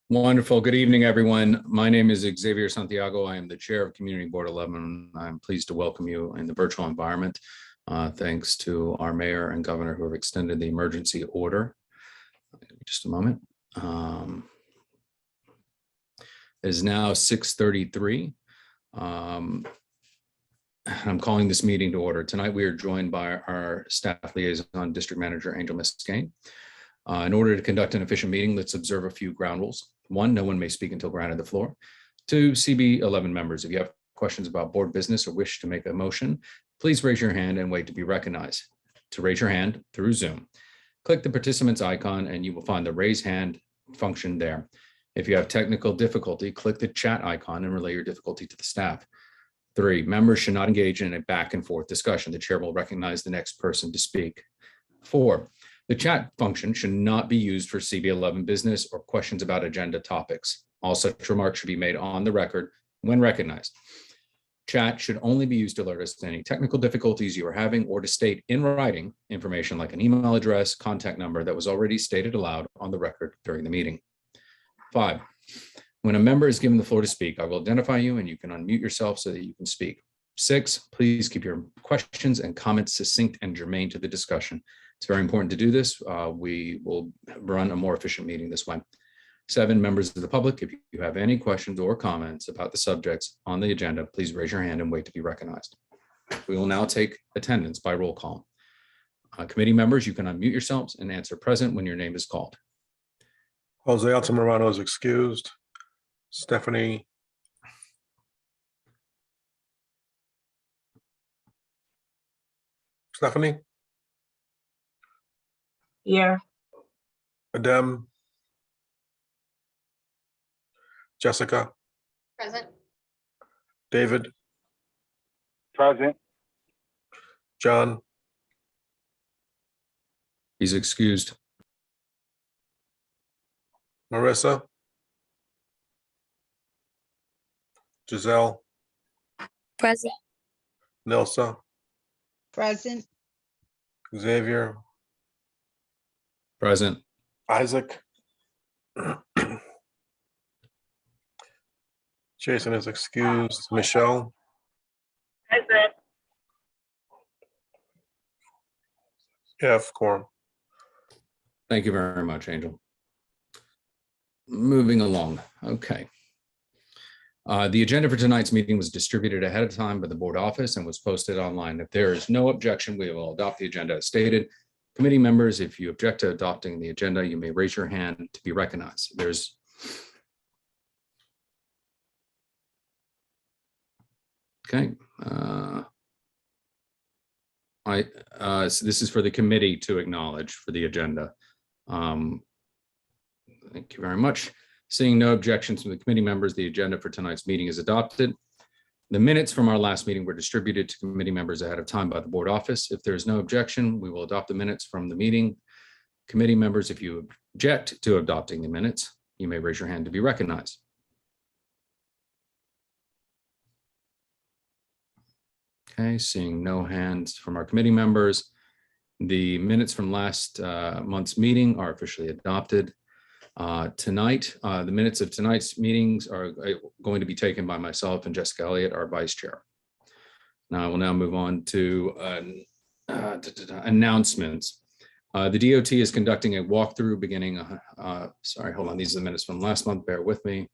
Wonderful. Good evening, everyone. My name is Xavier Santiago. I am the chair of Community Board 11. I'm pleased to welcome you in the virtual environment. Thanks to our mayor and governor who have extended the emergency order. Just a moment. It is now 6:33. I'm calling this meeting to order. Tonight, we are joined by our staff liaison, District Manager Angel Miskane. In order to conduct an efficient meeting, let's observe a few ground rules. 1, no one may speak until granted the floor. 2, CB11 members, if you have questions about board business or wish to make a motion, please raise your hand and wait to be recognized. To raise your hand through Zoom, click the participants icon and you will find the raise hand function there. If you have technical difficulty, click the chat icon and relay your difficulty to the staff. 3, members should not engage in a back and forth discussion. The chair will recognize the next person to speak. 4, the chat function should not be used for CB11 business or questions about agenda topics. All such remarks should be made on the record when recognized. Chat should only be used to alert us to any technical difficulties you are having or to state in writing information like an email address, contact number that was already stated aloud on the record during the meeting. 5, when a member is given the floor to speak, I will identify you and you can unmute yourself so that you can speak. 6, please keep your questions and comments succinct and germane to the discussion. It's very important to do this. We will run a more efficient meeting this way. 7, members of the public, if you have any questions or comments about the subjects on the agenda, please raise your hand and wait to be recognized. We will now take attendance by roll call. Committee members, you can unmute yourselves and answer present when your name is called. Jose Altamirano is excused. Stephanie Here. Adem. Jessica. Present. David. Present. John. He's excused. Marissa. Giselle. Present. Nilsa. Present. Xavier. Present. Isaac. Jason is excused. Michelle. Present. F. Quorum. Thank you very much, Angel. Moving along. Okay. The agenda for tonight's meeting was distributed ahead of time by the board office and was posted online. If there is no objection, we will adopt the agenda as stated. Committee members, if you object to adopting the agenda, you may raise your hand to be recognized. Okay. So this is for the committee to acknowledge for the agenda. Thank you very much. Seeing no objections from the committee members, the agenda for tonight's meeting is adopted. The minutes from our last meeting were distributed to committee members ahead of time by the board office. If there is no objection, we will adopt the minutes from the meeting. Committee members, if you object to adopting the minutes, you may raise your hand to be recognized. Okay, seeing no hands from our committee members, the minutes from last month's meeting are officially adopted. Tonight, the minutes of tonight's meetings are going to be taken by myself and Jessica Elliott, our vice chair. Now I will now move on to announcements. The DOT is conducting a walkthrough beginning, sorry, hold on, these are the minutes from last month, bear with me.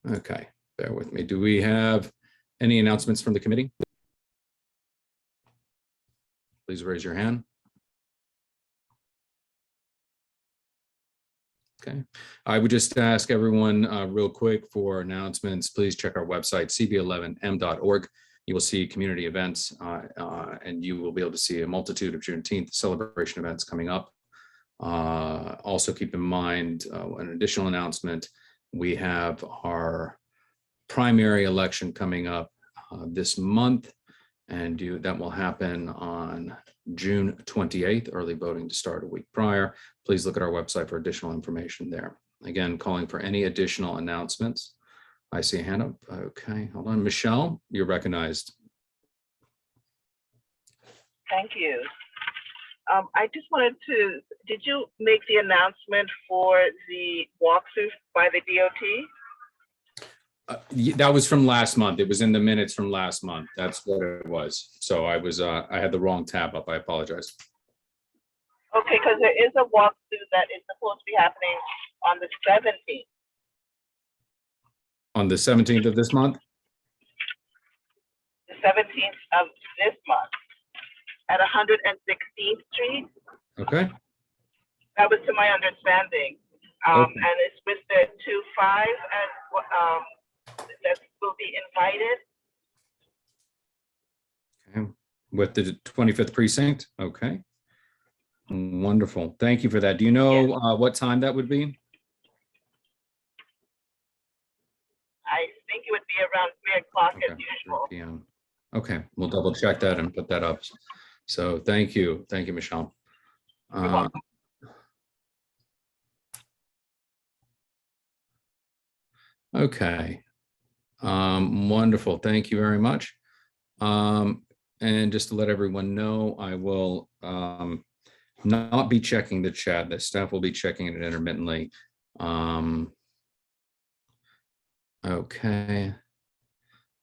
Okay, bear with me. Do we have any announcements from the committee? Please raise your hand. Okay, I would just ask everyone real quick for announcements. Please check our website, CB11M.org. You will see community events and you will be able to see a multitude of Juneteenth celebration events coming up. Also keep in mind an additional announcement. We have our primary election coming up this month, and that will happen on June 28th, early voting to start a week prior. Please look at our website for additional information there. Again, calling for any additional announcements I see a hand up. Okay, hold on. Michelle, you're recognized. Thank you. I just wanted to, did you make the announcement for the walkthrough by the DOT? That was from last month. It was in the minutes from last month. That's what it was. So I had the wrong tab up. I apologize. Okay, because there is a walkthrough that is supposed to be happening on the 17th. On the 17th of this month? The 17th of this month at 116th Street. Okay. That was to my understanding. Okay. And it's with the 2-5 that will be invited. Okay. With the 25th precinct? Okay. Wonderful. Thank you for that. Do you know what time that would be? I think it would be around 3 o'clock Okay, as 3 usual. p.m. Okay, we'll double check that and put that up. So thank you. Thank you, Michelle. welcome. Okay. Wonderful. Thank you very much. And just to let everyone know, I will not be checking the chat. The staff will be checking it intermittently. Okay.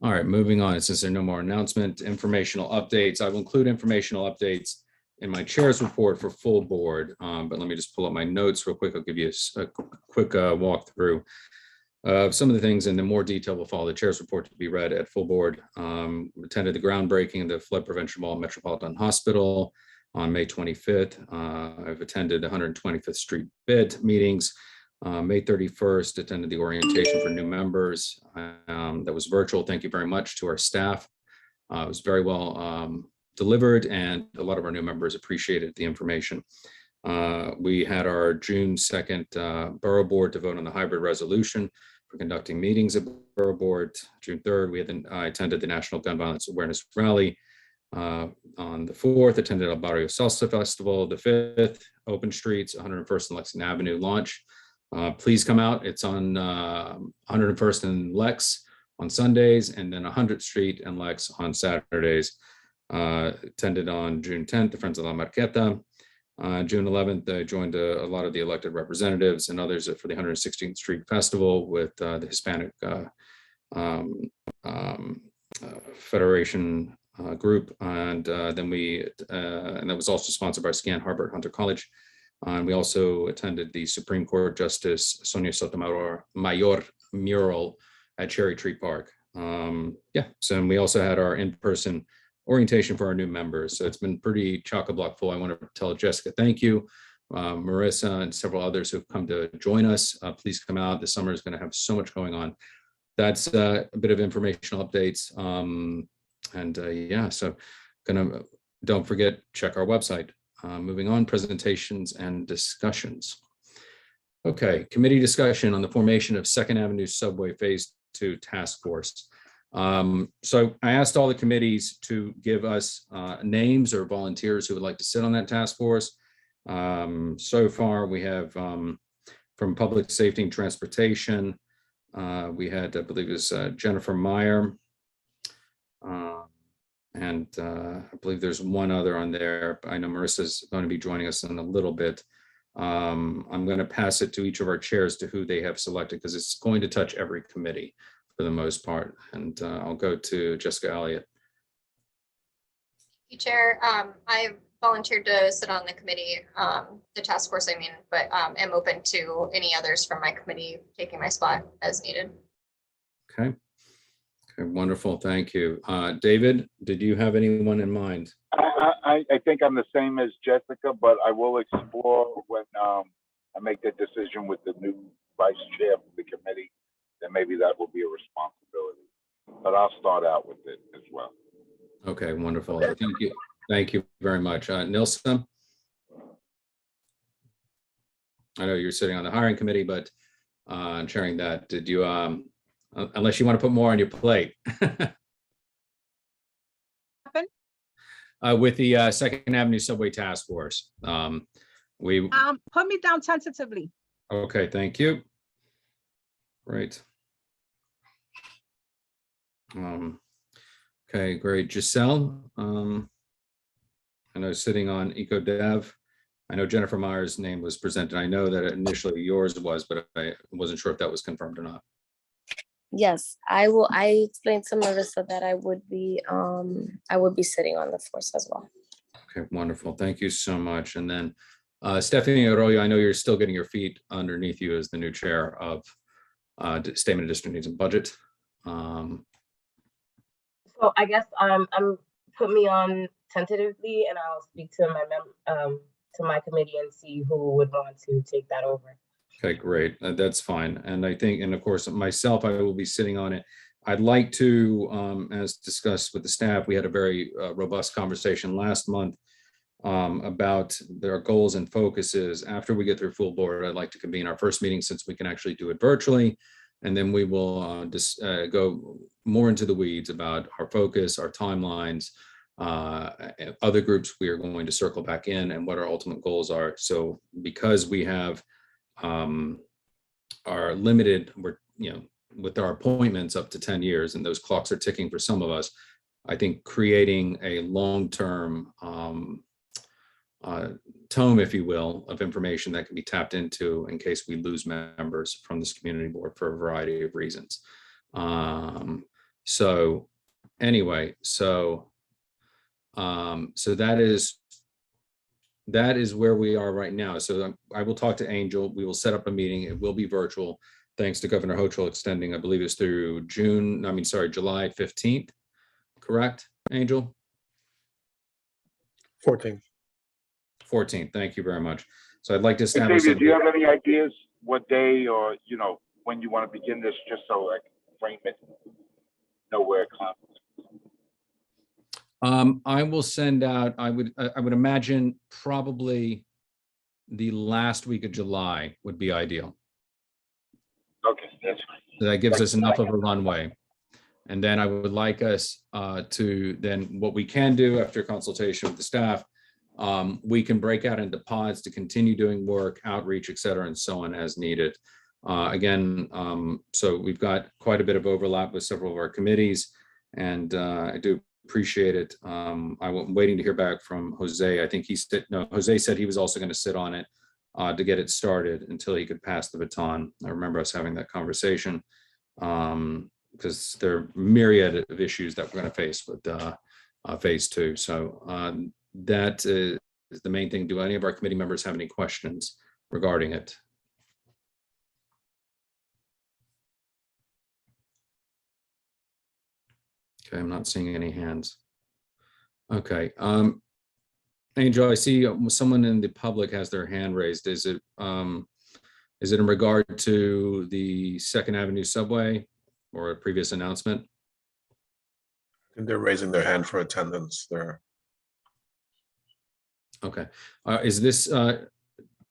All right, moving on. Since there are no more announcement, informational updates, I will include informational updates in my chair's report for full board. But let me just pull up my notes real quick. I'll give you a quick walkthrough of some of the things, and then more detail will follow the chair's report to be read at full board. Attended the groundbreaking of the flood prevention wall at Metropolitan Hospital on May 25th. I've attended 125th Street bid meetings. May 31st, attended the orientation for new members. That was virtual. Thank you very much to our staff. It was very well delivered, and a lot of our new members appreciated the information. We had our June 2nd Borough Board to vote on the hybrid resolution for conducting meetings at Borough Board. June 3rd, I attended the National Gun Violence Awareness Rally. On the 4th, attended El Barrio Salsa Festival. The 5th, Open Streets, 101st and Lexington Avenue launch. Please come out. It's on 101st and Lex on Sundays, and then 100th Street and Lex on Saturdays. Attended on June 10th, the Friends of La Marqueta. June 11th, I joined a lot of the elected representatives and others for the 116th Street Festival with the Hispanic Federation group. And then and that was also sponsored by Scan Harbor at Hunter College. And we also attended the Supreme Court Justice Sonia Sotomayor mural at Cherry Tree Park. So and we also had our in-person orientation for our new members. So it's been pretty chock-a-block full. I want to tell Jessica, thank you. Marissa and several others who've come to join us. Please come out. The summer is going to have so much going on. That's a bit of informational updates. So don't forget, check our website. Moving on, presentations and discussions. Okay, committee discussion on the formation of 2nd Avenue Subway Phase 2 Task Force. So I asked all the committees to give us names or volunteers who would like to sit on that task force. So far, we have from Public Safety and Transportation, we had, I believe it was Jennifer Meyer. And I believe there's one other on there. I know Marissa's going to be joining us in a little bit. I'm going to pass it to each of our chairs to who they have selected, because it's going to touch every committee for the most part. And I'll go to Jessica Elliott. Chair, I volunteered to sit on the committee, the task force, but am open to any others from my committee taking my spot as needed. Okay. Okay, wonderful. Thank you. David, did you have anyone in mind? I think I'm the same as Jessica, but I will explore when I make that decision with the new vice chair of the committee. Then maybe that will be a responsibility. But I'll start out with it as well. Okay, wonderful. Thank you. Thank you very much. Nilsen? I know you're sitting on the hiring committee, but chairing that, did you, unless you want to put more on your plate? With the 2nd Avenue Subway Task Force. Put me down tentatively. Okay, thank you. Great. Okay, great. Giselle, I know sitting on EcoDev. I know Jennifer Meyer's name was presented. I know that initially yours was, but I wasn't sure if that was confirmed or not. Yes, I will. I explained to Marissa that I would be sitting on the force as well. Okay, wonderful. Thank you so much. And then Stephanie Arroyo, I know you're still getting your feet underneath you as the new chair of Statement of District Needs and Budget. So I guess I'm put me on tentatively, and I'll speak to my committee and see who would want to take that over. Okay, great. That's fine. And I think, and of course, myself, I will be sitting on it. I'd like to, as discussed with the staff, we had a very robust conversation last month about their goals and focuses. After we get through full board, I'd like to convene our first meeting since we can actually do it virtually. And then we will go more into the weeds about our focus, our timelines, other groups we are going to circle back in and what our ultimate goals are. So because we have are limited, with our appointments up to 10 years and those clocks are ticking for some of us, I think creating a long-term tome, if you will, of information that can be tapped into in case we lose members from this community board for a variety of reasons. So anyway, so that is where we are right now. So I will talk to Angel. We will set up a meeting. It will be virtual, thanks to Governor Hochul extending, I believe it's through July 15th, correct, Angel? 14th. 14th. Thank you very much. So I'd like to Hey, establish. David, do you have any ideas what day or, when you want to begin this, just so I can frame it, know where it comes? I will send out, I would imagine probably the last week of July would be ideal. Okay, that's fine. So that gives us enough of a runway. And then I would like us to then, what we can do after consultation with the staff, we can break out into pods to continue doing work, outreach, et cetera, and so on as needed. Again, so we've got quite a bit of overlap with several of our committees, and I do appreciate it. I'm waiting to hear back from Jose. I think Jose said he was also going to sit on it to get it started until he could pass the baton. I remember us having that conversation because there are myriad of issues that we're going to face with phase 2. So that is the main thing. Do any of our committee members have any questions regarding it? Okay, I'm not seeing any hands. Okay, Angel, I see someone in the public has their hand raised. Is it in regard to the 2nd Avenue subway or a previous announcement? I think they're raising their hand for attendance there. Okay, is this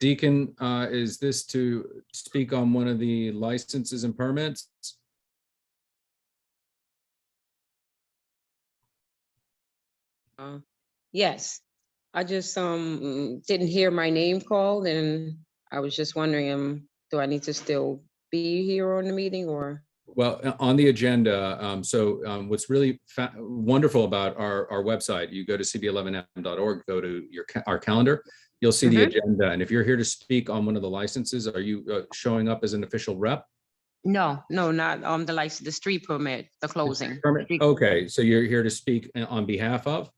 Deacon? Is this to speak on one of the licenses and permits? Yes, I just didn't hear my name called, and I was just wondering, do I need to still be here on the meeting or? Well, on the agenda, what's really wonderful about our website, you go to CB11M.org, go to our calendar, you'll see the agenda. And if you're here to speak on one of the licenses, are you showing up as an official rep? No, not the license, the street permit, the closing. Okay, so you're here to speak on behalf of?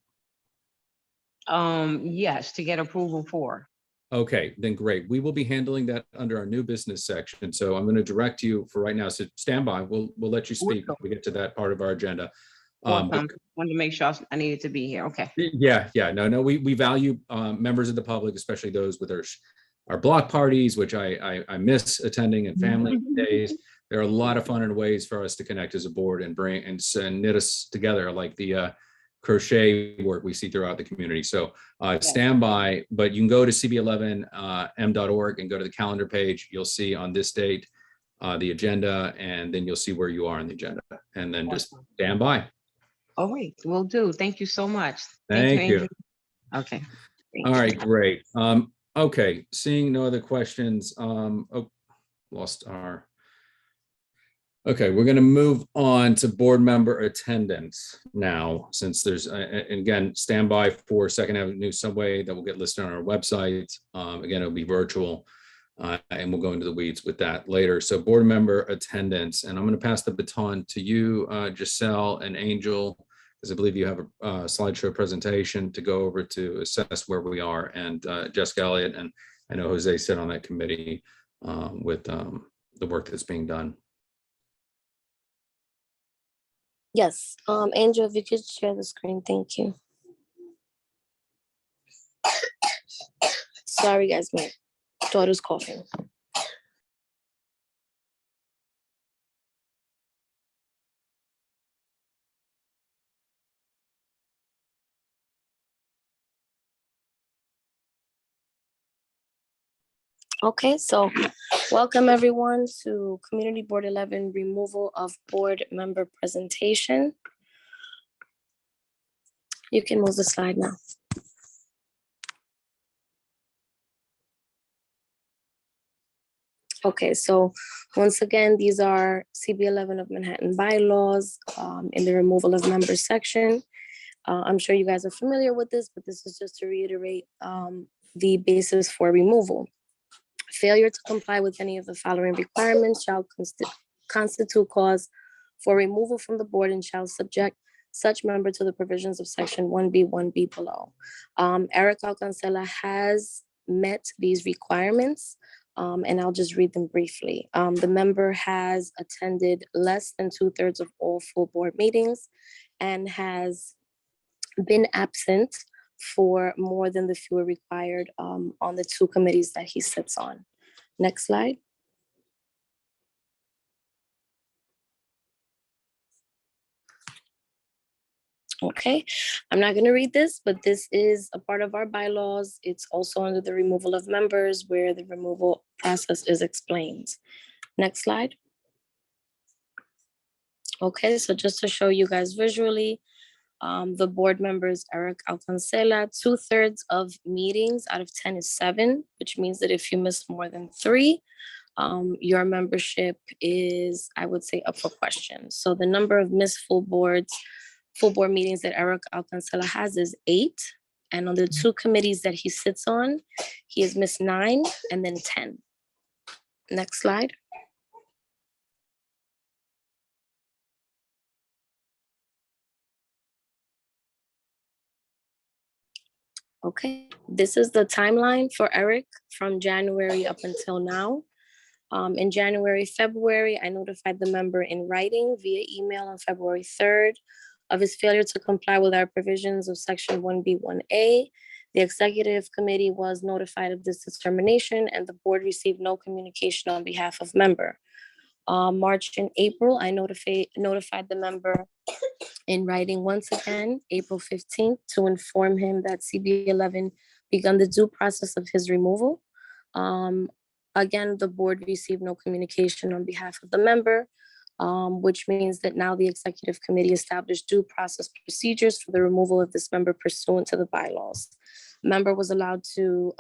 Yes, to get approval for. Okay, then great. We will be handling that under our new business section. So I'm going to direct you for right now. So stand by. We'll let you speak when we get to that part of our agenda. Wanted to make sure I needed to be here. Okay. Yeah. No. We value members of the public, especially those with our block parties, which I miss attending, and family days. There are a lot of fun and ways for us to connect as a board and bring and knit us together, like the crochet work we see throughout the community. So stand by, but you can go to CB11M.org and go to the calendar page. You'll see on this date the agenda, and then you'll see where you are on the agenda, and then just stand by. All right, will do. Thank you so much. Thank you. Andrew. Okay. All right, great. Okay, seeing no other questions. Lost our. Okay, we're going to move on to board member attendance now, since there's, and again, stand by for Second Avenue Subway that will get listed on our website. Again, it'll be virtual, and we'll go into the weeds with that later. So board member attendance, and I'm going to pass the baton to you, Giselle and Angel, because I believe you have a slideshow presentation to go over to assess where we are, and Jessica Elliott, and I know Jose sit on that committee with the work that's being done. Yes, Angel, if you could share the screen, thank you. Sorry, guys, my daughter's coughing. Okay, so welcome everyone to Community Board 11 removal of board member presentation. You can move the slide now. Okay, so once again, these are CB11 of Manhattan bylaws in the removal of members section. I'm sure you guys are familiar with this, but this is just to reiterate the basis for removal. Failure to comply with any of the following requirements shall constitute cause for removal from the board and shall subject such member to the provisions of section 1B, 1B below. Eric Alcancela has met these requirements, and I'll just read them briefly. The member has attended less than 2/3 of all full board meetings and has been absent for more than the fewer required on the 2 committees that he sits on. Next slide. Okay, I'm not going to read this, but this is a part of our bylaws. It's also under the removal of members where the removal process is explained. Next slide. Okay, so just to show you guys visually, the board members, Eric Alcancela, 2/3 of meetings out of 10 is 7, which means that if you miss more than 3, your membership is, I would say, up for question. So the number of missed full board meetings that Eric Alcancela has is 8. And on the 2 committees that he sits on, he has missed 9 and then 10. Next slide. Okay, this is the timeline for Eric from January up until now. In January, February, I notified the member in writing via email on February 3rd of his failure to comply with our provisions of section 1B, 1A. The executive committee was notified of this determination and the board received no communication on behalf of member. March and April, I notified the member in writing once again, April 15th, to inform him that CB11 begun the due process of his removal. Again, the board received no communication on behalf of the member, which means that now the executive committee established due process procedures for the removal of this member pursuant to the bylaws. Member was allowed to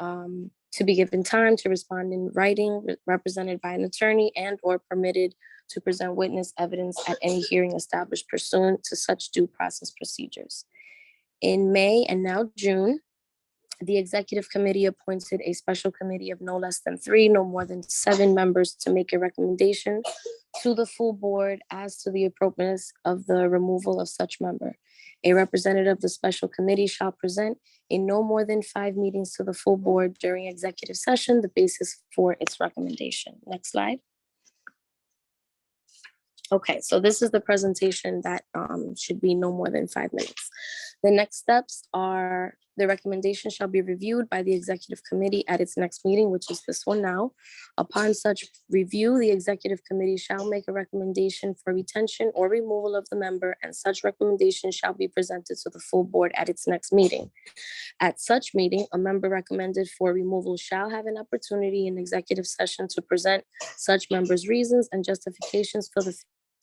be given time to respond in writing, represented by an attorney, and or permitted to present witness evidence at any hearing established pursuant to such due process procedures. In May and now June, the executive committee appointed a special committee of no less than 3, no more than 7 members to make a recommendation to the full board as to the appropriateness of the removal of such member. A representative of the special committee shall present in no more than 5 meetings to the full board during executive session, the basis for its recommendation. Next slide. Okay, so this is the presentation that should be no more than 5 minutes. The next steps are the recommendation shall be reviewed by the executive committee at its next meeting, which is this one now. Upon such review, the executive committee shall make a recommendation for retention or removal of the member, and such recommendation shall be presented to the full board at its next meeting. At such meeting, a member recommended for removal shall have an opportunity in executive session to present such member's reasons and justifications for the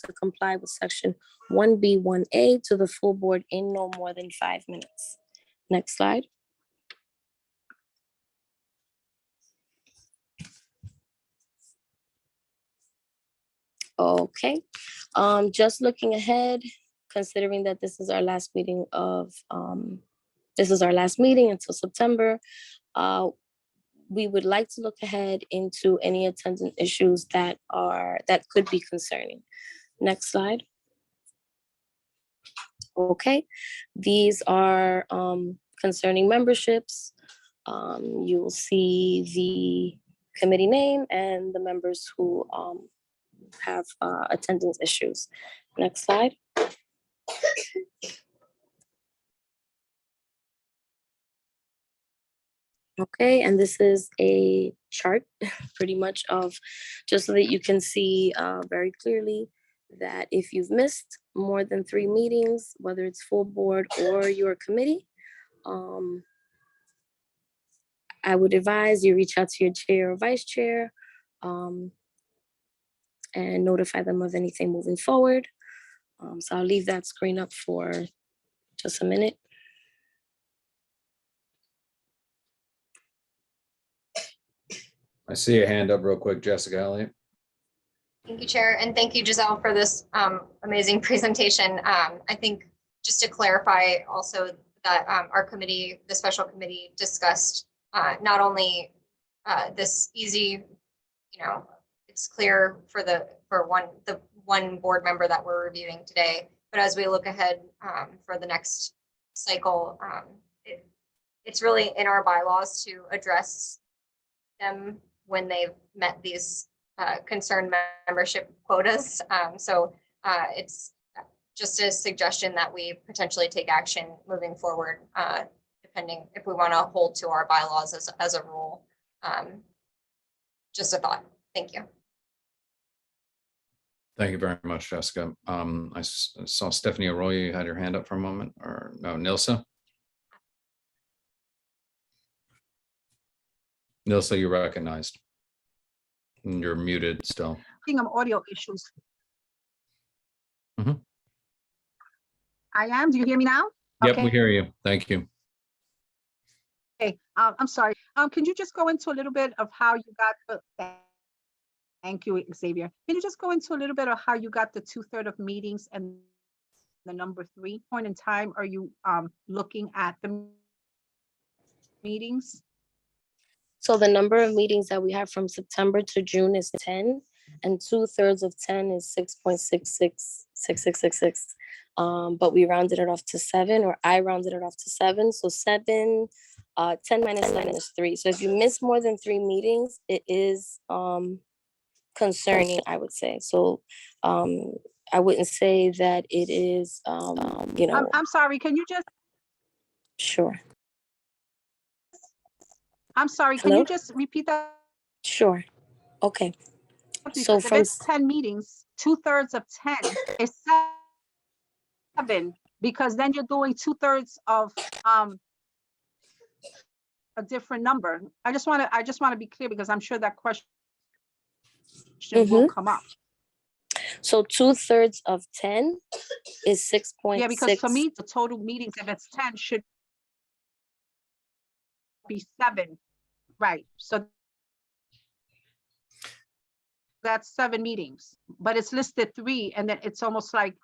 to comply with section 1B, 1A to the full board in no more than 5 minutes. Next slide. Okay, just looking ahead, considering that this is our last meeting until September, we would like to look ahead into any attendance issues that could be concerning. Next slide. Okay, these are concerning memberships. You will see the committee name and the members who have attendance issues. Next slide. Okay, and this is a chart pretty much of, just so that you can see very clearly that if you've missed more than 3 meetings, whether it's full board or your committee, I would advise you reach out to your chair or vice chair and notify them of anything moving forward. So I'll leave that screen up for just a minute. I see a hand up real quick, Jessica Elliott. Thank you, Chair, and thank you, Giselle, for this amazing presentation. I think just to clarify also that our committee, the special committee, discussed not only this easy, it's clear for the one board member that we're reviewing today, but as we look ahead for the next cycle, it's really in our bylaws to address them when they've met these concerned membership quotas. So it's just a suggestion that we potentially take action moving forward, depending if we want to hold to our bylaws as a rule. Just a thought. Thank you. Thank you very much, Jessica. I saw Stephanie Arroyo, you had your hand up for a moment, or no, Nilsa? Nilsa, you're recognized. You're muted still. Of audio issues. Mhm. I am. Do you hear me now? Yep, Okay. we hear you. Thank you. Okay. I'm sorry. Can you just go into a little bit of how you got the? Thank you, Xavier. Can you just go into a little bit of how you got the 2/3 of meetings and the number 3 point in time? Are you looking at the meetings? So the number of meetings that we have from September to June is 10, and 2/3 of 10 is 6.666666. But we rounded it off to 7, or I rounded it off to 7. So 7, 10 minus 7 is 3. So if you miss more than 3 meetings, it is concerning, I would say. So I wouldn't say that it is, I'm sorry. Can you just? Sure. I'm sorry. Can Hello? you just repeat that? Sure. Okay. Because So if from it's 10 meetings, 2/3 of 10 is 7, because then you're doing 2/3 of a different number. I just want to be clear, because I'm sure that question will come up. So 2/3 of 10 is 6.6. Yeah, because for me, the total meetings, if it's 10, should be 7. Right. So that's 7 meetings, but it's listed 3, and then it's almost like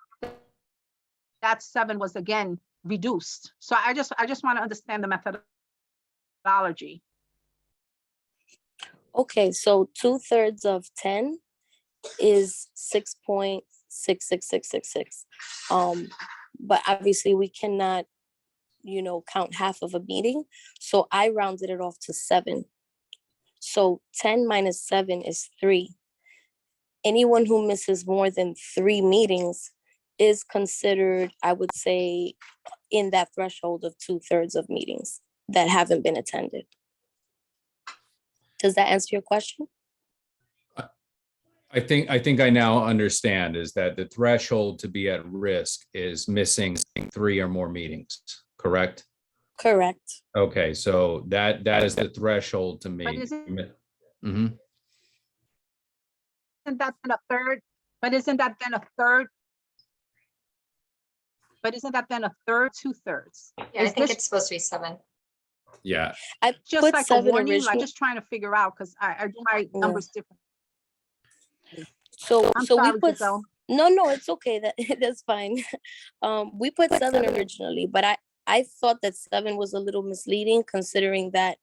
that 7 was again reduced. So I just want to understand the methodology. Okay, so 2/3 of 10 is 6.66666. But obviously we cannot, count half of a meeting. So I rounded it off to 7. So 10 minus 7 is 3. Anyone who misses more than 3 meetings is considered, I would say, in that threshold of 2/3 of meetings that haven't been attended. Does that answer your question? I think I now understand is that the threshold to be at risk is missing 3 or more meetings, correct? Correct. Okay, so that is the threshold to me. But isn't Mhm. that then a third? But isn't that then a third? But isn't that then a third, 2/3? Yeah, I think it's supposed to be 7. Yeah. I Just put like a 7 warning, like originally. just trying to figure out, because I do my numbers different. So, I'm so we sorry, put, Giselle. no, it's okay, that's fine. We put 7 originally, but I thought that 7 was a little misleading considering that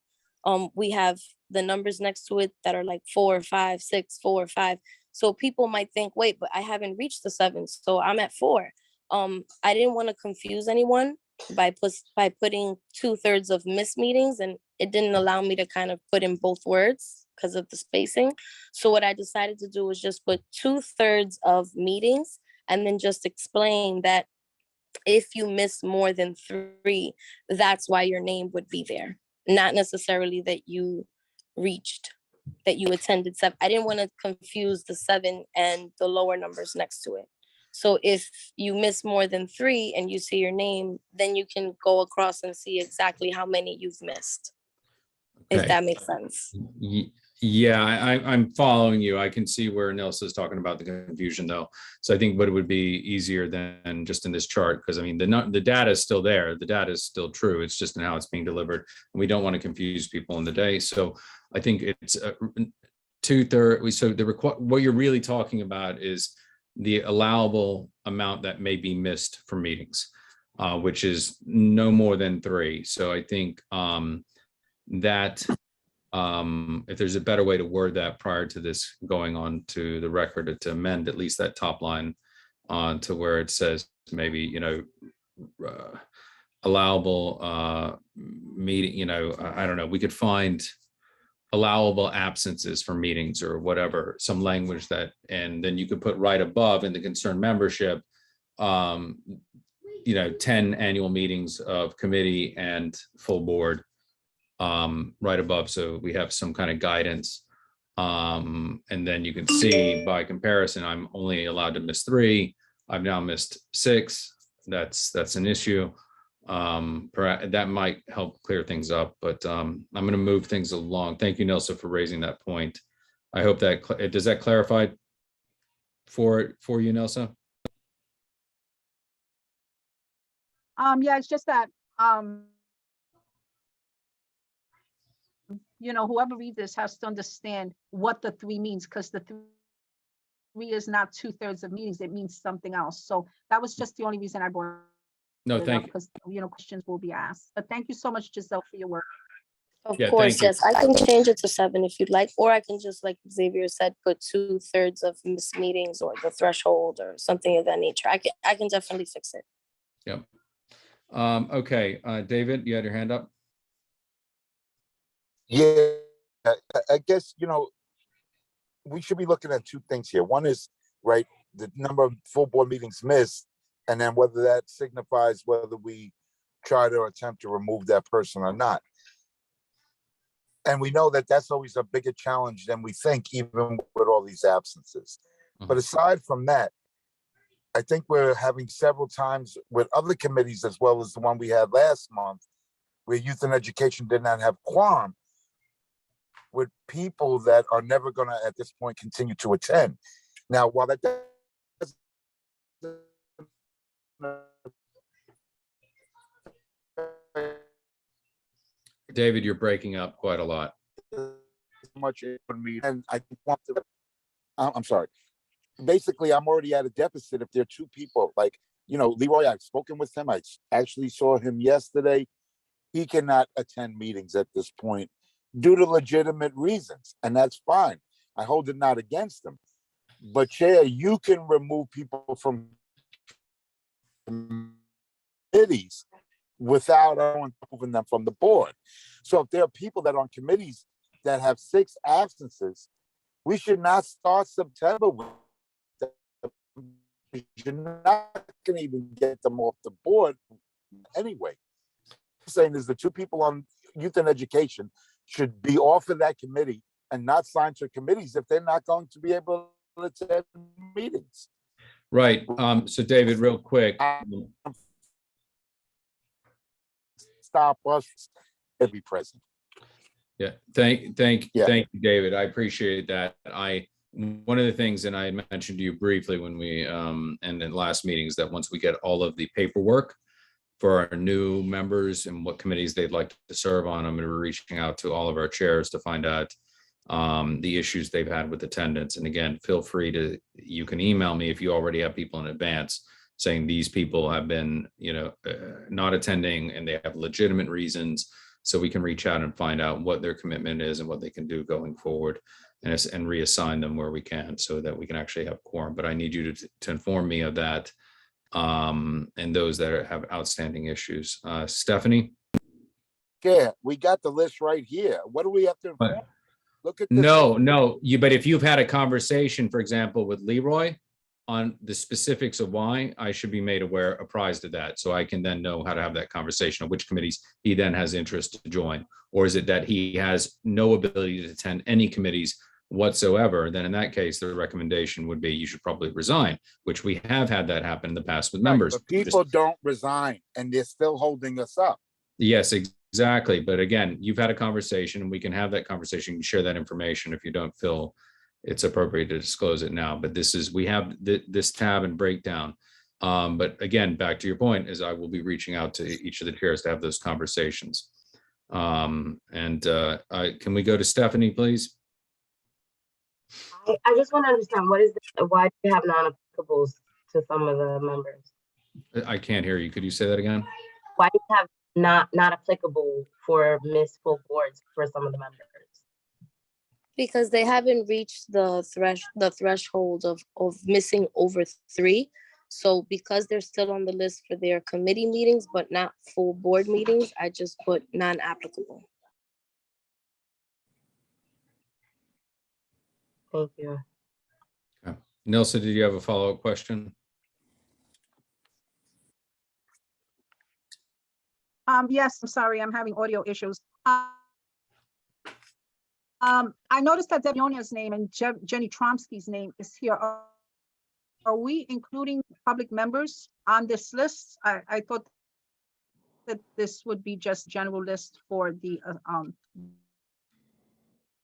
we have the numbers next to it that are like 4, 5, 6, 4, 5. So people might think, wait, but I haven't reached the 7, so I'm at 4. I didn't want to confuse anyone by putting 2/3 of missed meetings, and it didn't allow me to kind of put in both words because of the spacing. So what I decided to do was just put 2/3 of meetings and then just explain that if you miss more than 3, that's why your name would be there. Not necessarily that you attended 7. I didn't want to confuse the 7 and the lower numbers next to it. So if you miss more than 3 and you see your name, then you can go across and see exactly how many you've missed, if Okay. that makes sense. Yeah, I'm following you. I can see where Nelson's talking about the confusion though. So I think what it would be easier than just in this chart, because I mean, the data is still there. The data is still true. It's just in how it's being delivered. And we don't want to confuse people in the day. So I think it's 2/3. So what you're really talking about is the allowable amount that may be missed for meetings, which is no more than 3. So I think that if there's a better way to word that prior to this going on to the record, to amend at least that top line on to where it says maybe, allowable meeting, I don't know, we could find allowable absences for meetings or whatever, some language that, and then you could put right above in the concerned membership, 10 annual meetings of committee and full board right above, so we have some kind of guidance. And then you can see by comparison, I'm only allowed to miss 3. I've now missed 6. That's an issue. That might help clear things up, but I'm going to move things along. Thank you, Nelson, for raising that point. I hope that does that clarify for you, Nelson? Yeah, it's just that, whoever reads this has to understand what the 3 means, because the 3 is not 2/3 of meetings. It means something else. So that was just the only reason I brought No, it up, thank you. because, questions will be asked. But thank you so much, Giselle, for your work. Of Yeah, course, thank you. yes, I can change it to 7 if you'd like, or I can just, like Xavier said, put 2/3 of missed meetings or the threshold or something of that nature. I can definitely fix it. Yep. Okay, David, you had your hand up. Yeah, I guess, we should be looking at 2 things here. One is, right, the number of full board meetings missed, and then whether that signifies whether we try to attempt to remove that person or not. And we know that that's always a bigger challenge than we think, even with all these absences. But aside from that, I think we're having several times with other committees, as well as the one we had last month, where youth and education did not have quorum, with people that are never going to, at this point, continue to attend. Now, while that doesn't David, you're breaking up quite a lot. much for me, and I want to, I'm sorry. Basically, I'm already at a deficit if there are 2 people. Like, Leroy, I've spoken with him. I actually saw him yesterday. He cannot attend meetings at this point due to legitimate reasons, and that's fine. I hold it not against him. But Chair, you can remove people from committees without removing them from the board. So if there are people that are on committees that have 6 absences, we should not start September with them. You're not going to even get them off the board anyway. I'm saying is the 2 people on youth and education should be off of that committee and not signed to committees if they're not going to be able to attend meetings. Right. So David, real quick. Stop us and be present. Yeah, thank you, David. I appreciate that. One of the things, and I had mentioned to you briefly when we and in last meetings, that once we get all of the paperwork for our new members and what committees they'd like to serve on, I'm going to be reaching out to all of our chairs to find out the issues they've had with attendance. And again, feel free to, you can email me if you already have people in advance saying these people have been, not attending and they have legitimate reasons. So we can reach out and find out what their commitment is and what they can do going forward, and reassign them where we can so that we can actually have quorum. But I need you to inform me of that, and those that have outstanding issues. Stephanie? Yeah, we got the list right here. What do we have to? But- inform? Look at this. No, but if you've had a conversation, for example, with Leroy on the specifics of why, I should be made apprised of that. So I can then know how to have that conversation of which committees he then has interest to join. Or is it that he has no ability to attend any committees whatsoever? Then in that case, the recommendation would be you should probably resign, which we have had that happen in the past with Right, members. but people don't resign and they're still holding us up. Yes, exactly. But again, you've had a conversation and we can have that conversation, share that information if you don't feel it's appropriate to disclose it now. But we have this tab and breakdown. But again, back to your point, is I will be reaching out to each of the chairs to have those conversations. Can we go to Stephanie, please? I just want to understand why do you have non-applicables to some of the members? I can't hear you. Could you say that again? Why do you have not applicable for Miss Full Boards for some of the members? Because they haven't reached the threshold of missing over 3. So because they're still on the list for their committee meetings, but not full board meetings, I just put non-applicable. Thank you. Okay. Nilsa, did you have a follow-up question? Yes, I'm sorry, I'm having audio issues. I noticed that Debiona's name and Jenny Tromsky's name is here. Are we including public members on this list? I thought that this would be just general list for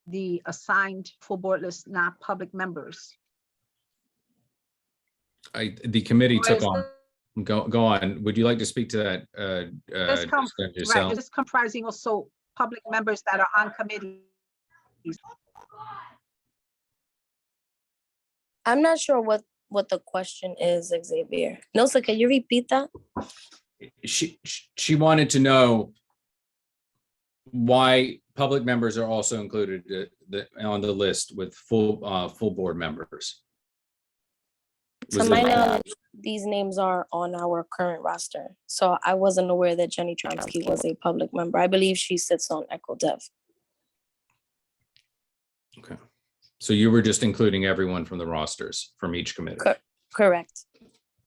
the assigned full board list, not public members. The committee Or took is on. Go on. Would you like to speak to that? Right, is this comprising also public members that are on committees? I'm not sure what the question is, Xavier. Nilsa, can you repeat that? She wanted to know why public members are also included on the list with full board members. To my knowledge, these names are on our current roster. So I wasn't aware that Jenny Tromsky was a public member. I believe she sits on Echo Dev. Okay. So you were just including everyone from the rosters from each committee? Correct.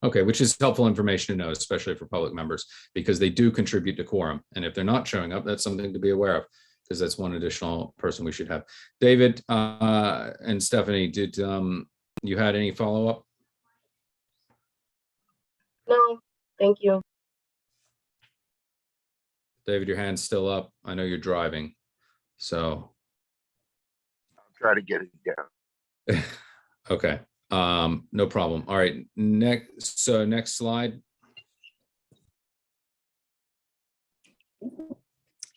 Okay, which is helpful information to know, especially for public members, because they do contribute to quorum. And if they're not showing up, that's something to be aware of, because that's one additional person we should have. David and Stephanie, did you had any follow-up? No, thank you. David, your hand's still up. I know you're driving, so. I'll try to get it down. Okay, no problem. All right, next slide.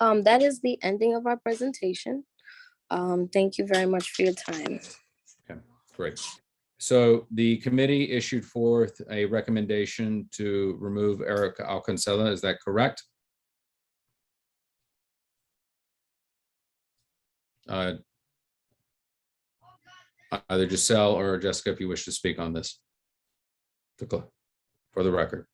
That is the ending of our presentation. Thank you very much for your time. Okay, great. So the committee issued forth a recommendation to remove Eric Alcancela. Is that correct? Either Giselle or Jessica, if you wish to speak on this for the record.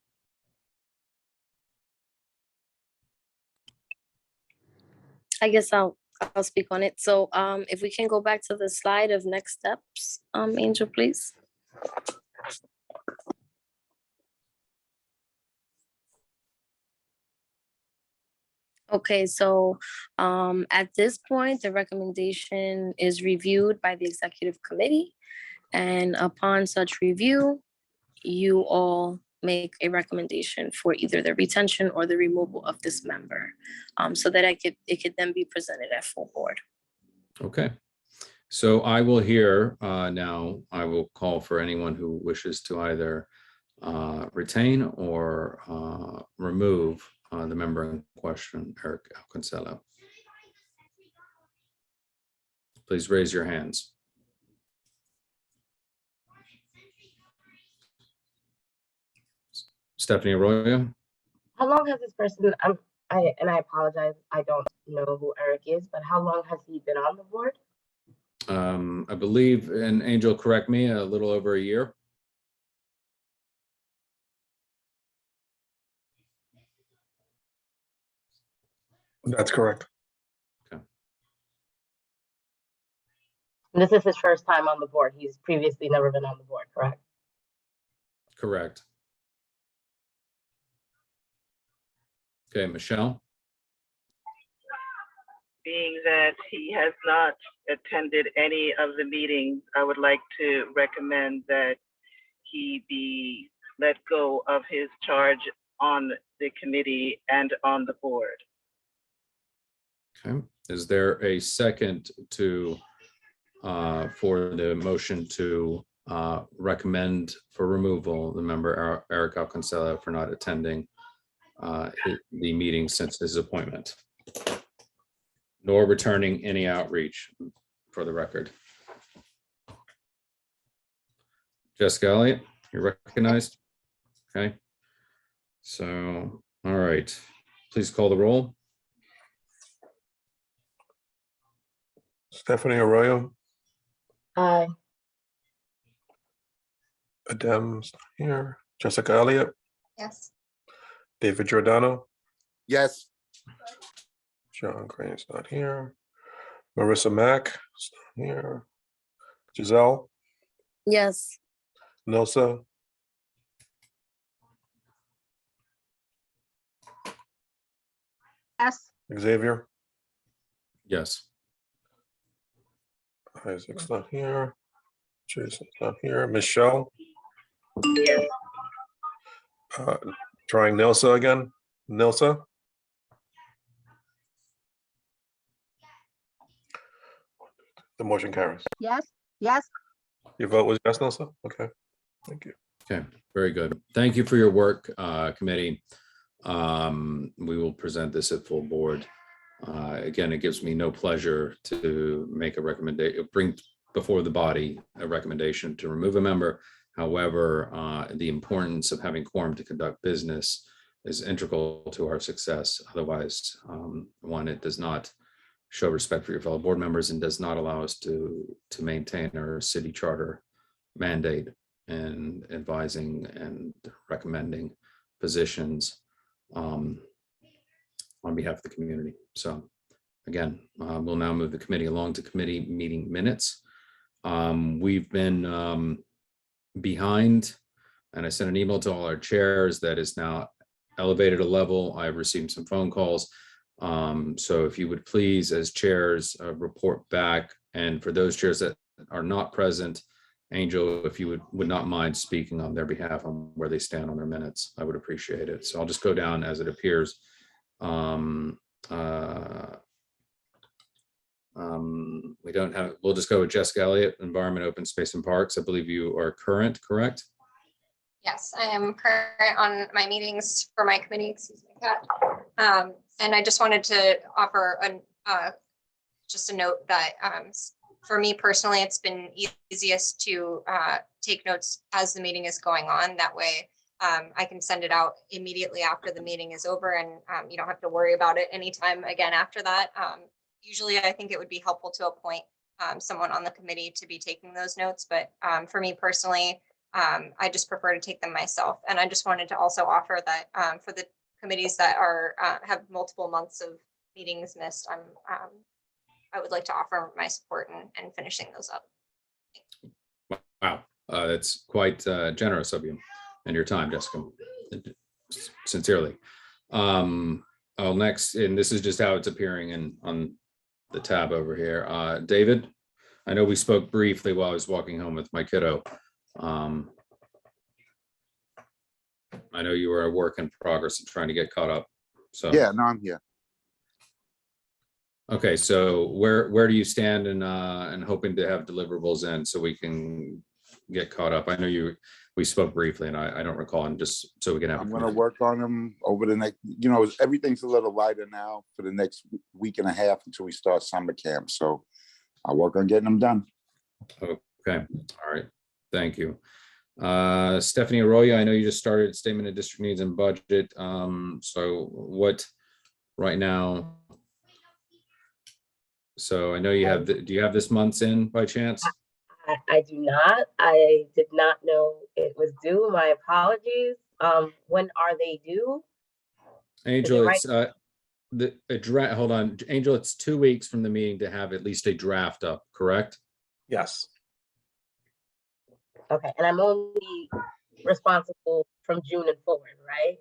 I guess I'll speak on it. So if we can go back to the slide of next steps, Angel, please. Okay, so at this point, the recommendation is reviewed by the executive committee. And upon such review, you all make a recommendation for either the retention or the removal of this member, so that it could then be presented at full board. Okay, so I will hear now, I will call for anyone who wishes to either retain or remove the member in question, Eric Alcancela. Please raise your hands. Stephanie Arroyo? How long has this person, I apologize, I don't know who Eric is, but how long has he been on the board? I believe, and Angel, correct me, a little over a year. That's correct. This is his first time on the board. He's previously never been on the board, correct? Correct. Okay, Michelle? Being that he has not attended any of the meetings, I would like to recommend that he be let go of his charge on the committee and on the board. Okay, is there a second to, for the motion to recommend for removal the member Eric Alcancela for not attending the meeting since his appointment, nor returning any outreach, for the record? Jessica Elliott, you're recognized. Okay. So, all right, please call the roll. Stephanie Arroyo, Aye. Adem's not here. Jessica Elliott, Yes. David Giordano, Yes. John Crane's not here. Marissa Mack is not here. Giselle, Yes. Nilsa, Yes. Xavier, Yes. Isaac's not here. Jason's not here. Michelle, Yes. trying Nilsa again. Nilsa, the motion carries. Yes. Yes. Your vote was yes, Nilsa? Okay, thank you. Okay, very good. Thank you for your work, committee. We will present this at full board. Again, it gives me no pleasure to make a recommendation, bring before the body a recommendation to remove a member. However, the importance of having quorum to conduct business is integral to our success. Otherwise, one, it does not show respect for your fellow board members and does not allow us to maintain our city charter mandate and advising and recommending positions on behalf of the community. So again, we'll now move the committee along to committee meeting minutes. We've been behind, and I sent an email to all our chairs that is now elevated a level. I've received some phone calls. So if you would please, as chairs, report back. And for those chairs that are not present, Angel, if you would not mind speaking on their behalf on where they stand on their minutes, I would appreciate it. So I'll just go down as it appears. We don't have, we'll just go with Jessica Elliott, Environment, Open Space and Parks. I believe you are current, correct? Yes, I am current on my meetings for my committee, excuse me, Kat. And I just wanted to offer just a note that for me personally, it's been easiest to take notes as the meeting is going on. That way I can send it out immediately after the meeting is over, and you don't have to worry about it anytime again after that. Usually I think it would be helpful to appoint someone on the committee to be taking those notes, but for me personally, I just prefer to take them myself. And I just wanted to also offer that for the committees that are have multiple months of meetings missed, I would like to offer my support in finishing those up. Wow, that's quite generous of you and your time, Jessica, sincerely. I'll next, and this is just how it's appearing on the tab over here. David, I know we spoke briefly while I was walking home with my kiddo. I know you were a work in progress and trying to get caught up. So Yeah, no, I'm here. okay, so where do you stand in hoping to have deliverables in so we can get caught up? I know we spoke briefly and I don't recall, and just so we can have. I'm gonna work on them over the next, everything's a little lighter now for the next week and a half until we start summer camp. So I'll work on getting them done. Okay, all right, thank you. Stephanie Arroyo, I know you just started statement of district needs and budget. So what right now? So I know you have, do you have this month's in by chance? I do not. I did not know it was due. My apologies. When are they due? Angel, right? it's hold on, Angel, it's 2 weeks from the meeting to have at least a draft up, correct? Yes. Okay, and I'm only responsible from June and forward, right?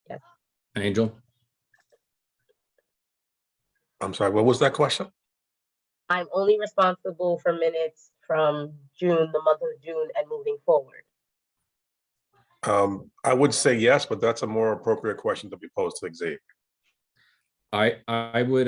Yes. Angel? I'm sorry, what was that question? I'm only responsible for minutes from June, the month of June, and moving forward. I would say yes, but that's a more appropriate question to be posed to Xavier. I would,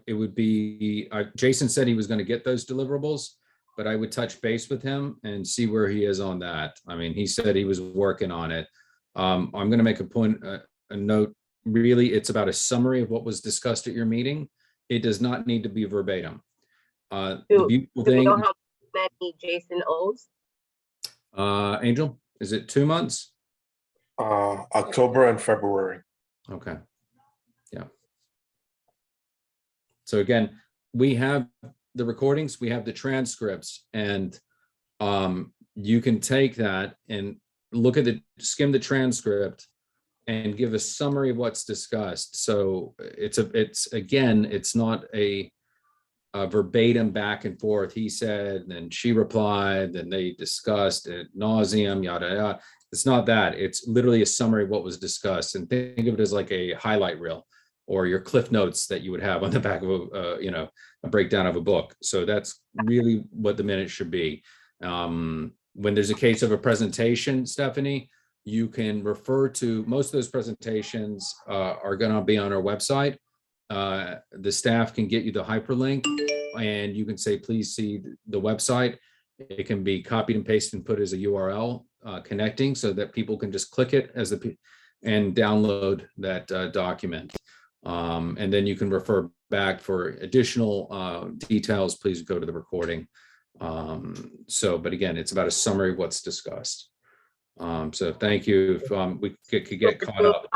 it would be, Jason said he was going to get those deliverables, but I would touch base with him and see where he is on that. I mean, he said he was working on it. I'm going to make a point, a note. Really, it's about a summary of what was discussed at your meeting. It does not need to be verbatim. The beautiful Do we thing, know how many Jason owes? Angel, is it 2 months? October and February. Okay. Yeah. So again, we have the recordings, we have the transcripts, and you can take that and look at skim the transcript and give a summary of what's discussed. So it's not a verbatim back and forth. He said, and she replied, and they discussed ad nauseum, yada, yada. It's not that. It's literally a summary of what was discussed. And think of it as like a highlight reel or your cliff notes that you would have on the back of a breakdown of a book. So that's really what the minutes should be. When there's a case of a presentation, Stephanie, you can refer to, most of those presentations are going to be on our website. The staff can get you the hyperlink and you can say, please see the website. It can be copied and pasted and put as a URL connecting so that people can just click it as and download that document. And then you can refer back for additional details. Please go to the recording. But again, it's about a summary of what's discussed. So thank you. If we could get caught up.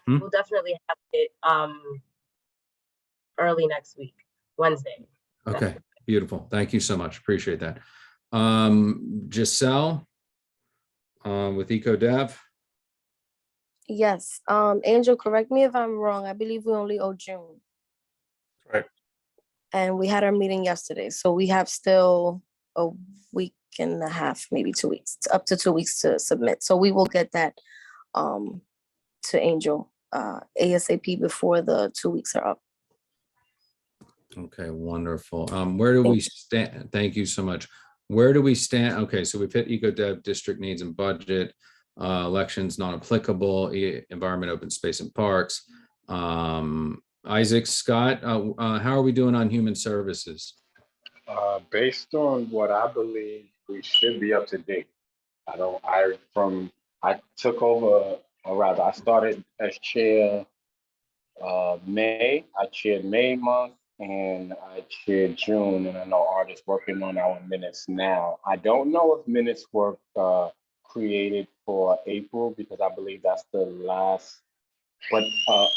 We'll definitely have it early next week, Wednesday. Okay, beautiful. Thank you so much. Appreciate that. Giselle with EcoDev. Yes, Angel, correct me if I'm wrong. I believe we only owe June. Right. And we had our meeting yesterday, so we have still a week and a half, maybe 2 weeks, up to 2 weeks to submit. So we will get that to Angel ASAP before the 2 weeks are up. Okay, wonderful. Where do we stand? Thank you so much. Where do we stand? Okay, so we've hit EcoDev, district needs and budget, elections non-applicable, environment, open space and parks. Isaac, Scott, how are we doing on human services? Based on what I believe, we should be up to date. I took over, or rather I started as chair May. I chaired May month and I chaired June, and I know Art is working on our minutes now. I don't know if minutes were created for April because I believe that's the last, but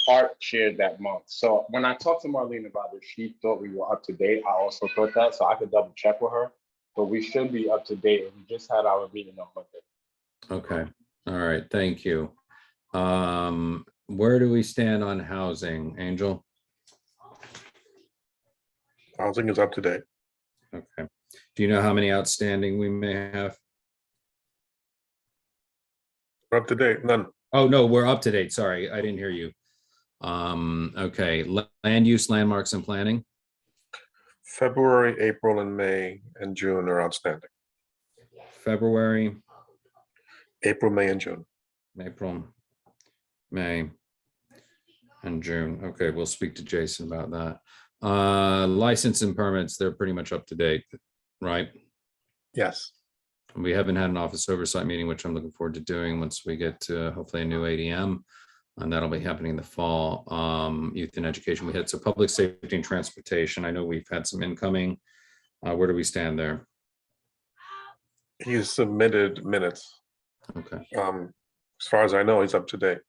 Art chaired that month. So when I talked to Marlene about it, she thought we were up to date. I also thought that, so I could double check with her, but we should be up to date. We just had our meeting on Monday. Okay, all right, thank you. Where do we stand on housing, Angel? Housing is up to date. Okay. Do you know how many outstanding we may have? We're up to date, none. Oh, no, we're up to date. Sorry, I didn't hear you. Okay, land use, landmarks and planning. February, April, and May and June are outstanding. February, April, May, and June. April, May, and June. Okay, we'll speak to Jason about that. License and permits, they're pretty much up to date, right? Yes. We haven't had an office oversight meeting, which I'm looking forward to doing once we get to hopefully a new ADM. and that'll be happening in the fall. Youth and education, we had some public safety and transportation. I know we've had some incoming. Where do we stand there? He's submitted minutes. Okay. As far as I know, he's up to date.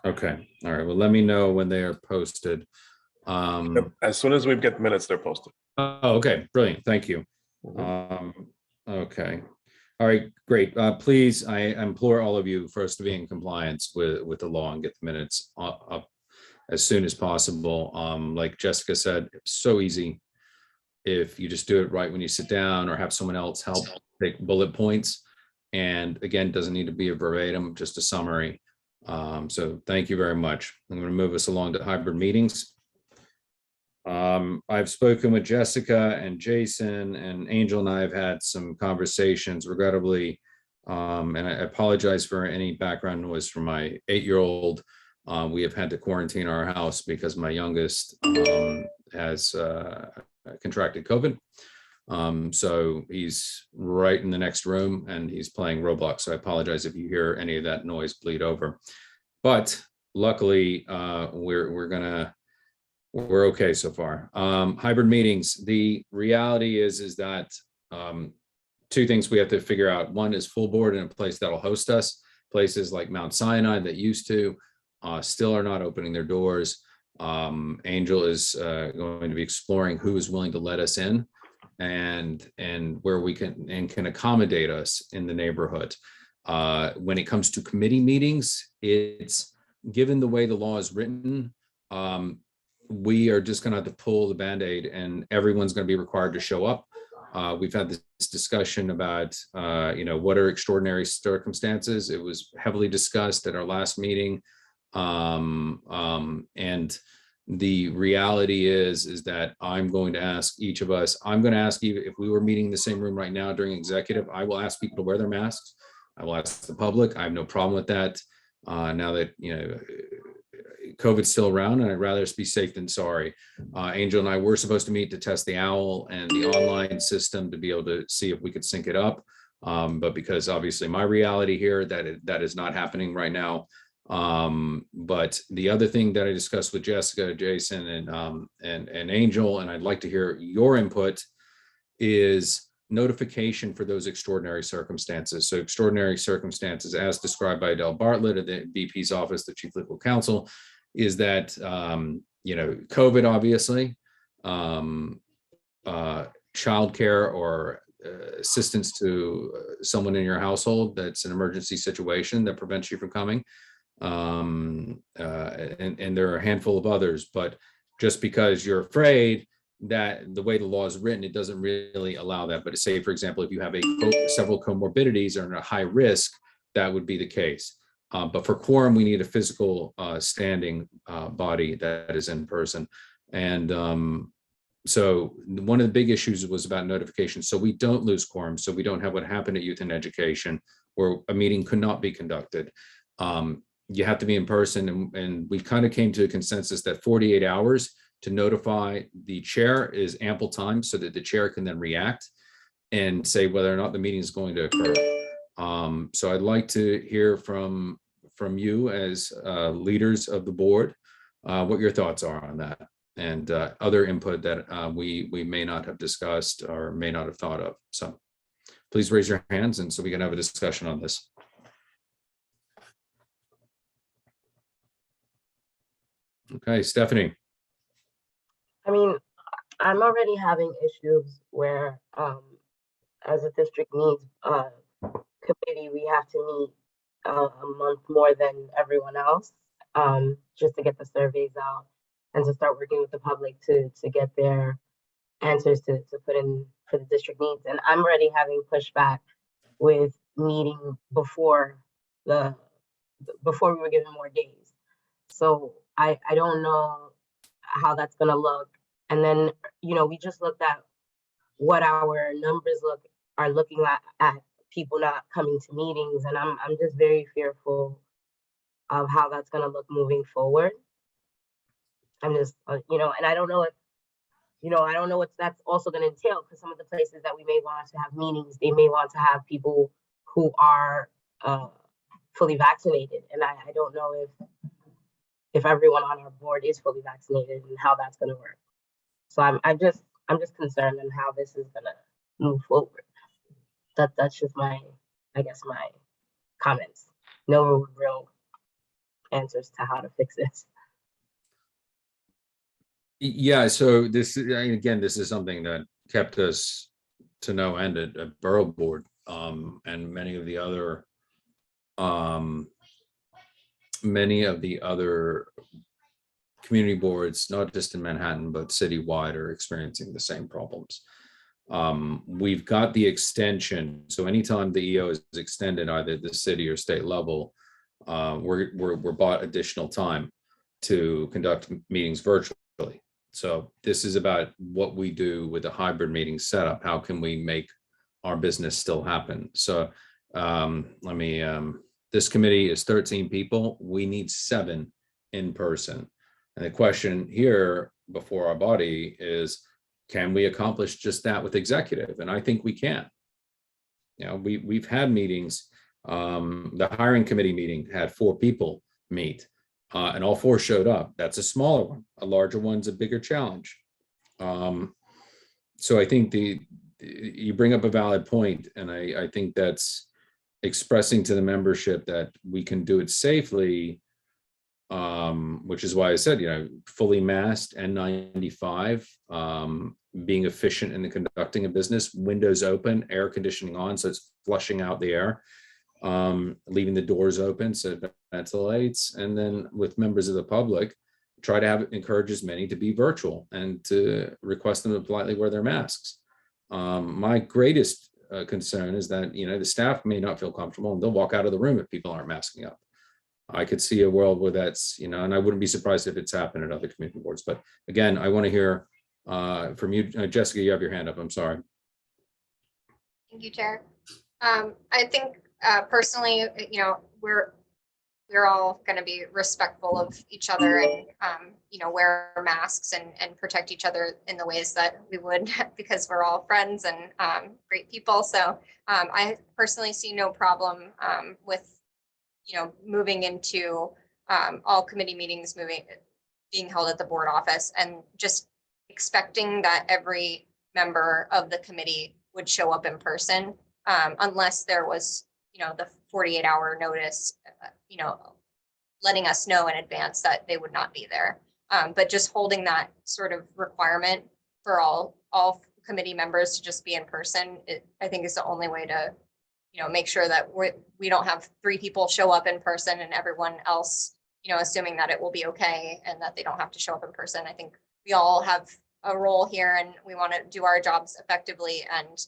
Okay. All right. Well, let me know when they are posted. As soon as we get minutes, they're posted. Oh, okay. Brilliant. Thank you. Okay. All right, great. Please, I implore all of you for us to be in compliance with the law and get the minutes up as soon as possible. Like Jessica said, it's so easy if you just do it right when you sit down or have someone else help take bullet points. And again, it doesn't need to be a verbatim, just a summary. So thank you very much. I'm going to move us along to hybrid meetings. I've spoken with Jessica and Jason, and Angel and I have had some conversations, regrettably, and I apologize for any background noise from my 8-year-old. We have had to quarantine our house because my youngest has contracted COVID. So he's right in the next room and he's playing Roblox. So I apologize if you hear any of that noise bleed over. But luckily, we're okay so far. Hybrid meetings. The reality is that two things we have to figure out. One is full board in a place that'll host us. Places like Mount Sinai that used to still are not opening their doors. Angel is going to be exploring who is willing to let us in and where we can accommodate us in the neighborhood. When it comes to committee meetings, it's given the way the law is written, we are just going to have to pull the Band-Aid and everyone's going to be required to show up. We've had this discussion about, what are extraordinary circumstances. It was heavily discussed at our last meeting. And the reality is that I'm going to ask each of us, I'm going to ask you, if we were meeting in the same room right now during executive, I will ask people to wear their masks. I will ask the public. I have no problem with that. Now that, COVID's still around, and I'd rather be safe than sorry. Angel and I were supposed to meet to test the OWL and the online system to be able to see if we could sync it up. But because obviously my reality here, that is not happening right now. But the other thing that I discussed with Jessica, Jason, and Angel, and I'd like to hear your input, is notification for those extraordinary circumstances. So extraordinary circumstances, as described by Adele Bartlett at the VP's office, the Chief Legal Counsel, is that, COVID, obviously, childcare or assistance to someone in your household that's an emergency situation that prevents you from coming. And there are a handful of others, but just because you're afraid that the way the law is written, it doesn't really allow that. But say, for example, if you have several comorbidities or in a high risk, that would be the case. But for quorum, we need a physical standing body that is in person. And so one of the big issues was about notification. So we don't lose quorum. So we don't have what happened at Youth and Education, where a meeting could not be conducted. You have to be in person. And we kind of came to a consensus that 48 hours to notify the chair is ample time so that the chair can then react and say whether or not the meeting is going to occur. So I'd like to hear from you as leaders of the board, what your thoughts are on that and other input that we may not have discussed or may not have thought of. So please raise your hands and so we can have a discussion on this. Okay, Stephanie. I mean, I'm already having issues where, as a district needs committee, we have to meet a month more than everyone else, just to get the surveys out and to start working with the public to get their answers to put in for the district needs. And I'm already having pushback with meeting before we were given more days. So I don't know how that's gonna look. And then, we just looked at what our numbers are looking at people not coming to meetings. And I'm just very fearful of how that's gonna look moving forward. I'm just, and I don't know if, I don't know what that's also gonna entail, because some of the places that we may want to have meetings, they may want to have people who are fully vaccinated, and I don't know if everyone on our board is fully vaccinated and how that's going to work. So I'm just concerned on how this is going to move forward. That's just my comments. No real answers to how to fix this. Yeah, so this, again, this is something that kept us to no end at Borough Board, and many of the other community boards, not just in Manhattan, but citywide, are experiencing the same problems. We've got the extension, so anytime the EO is extended, either at the city or state level, we're bought additional time to conduct meetings virtually. So this is about what we do with a hybrid meeting setup. How can we make our business still happen? So this committee is 13 people. We need 7 in person. And the question here before our body is, can we accomplish just that with executive? And I think we can. You know, we've had meetings. The hiring committee meeting had 4 people meet, and all 4 showed up. That's a smaller one. A larger one's a bigger challenge. So I think you bring up a valid point, and I think that's expressing to the membership that we can do it safely, which is why I said, you know, fully masked, N95, being efficient in the conducting of business, windows open, air conditioning on, so it's flushing out the air, leaving the doors open so it ventilates, and then with members of the public, try to encourage as many to be virtual and to request them to politely wear their masks. My greatest concern is that, you know, the staff may not feel comfortable and they'll walk out of the room if people aren't masking up. I could see a world where that's, you know, and I wouldn't be surprised if it's happened at other community boards. But again, I want to hear from you, Jessica. You have your hand up. I'm sorry. Thank you, Chair. I think personally, you know, we're all going to be respectful of each other and, you know, wear masks and protect each other in the ways that we would because we're all friends and great people. So I personally see no problem with, you know, moving into all committee meetings being held at the board office, and just expecting that every member of the committee would show up in person, unless there was, you know, the 48-hour notice, you know, letting us know in advance that they would not be there. But just holding that sort of requirement for all committee members to just be in person, I think is the only way to, you know, make sure that we don't have 3 people show up in person and everyone else, you know, assuming that it will be okay and that they don't have to show up in person. I think we all have a role here and we want to do our jobs effectively. And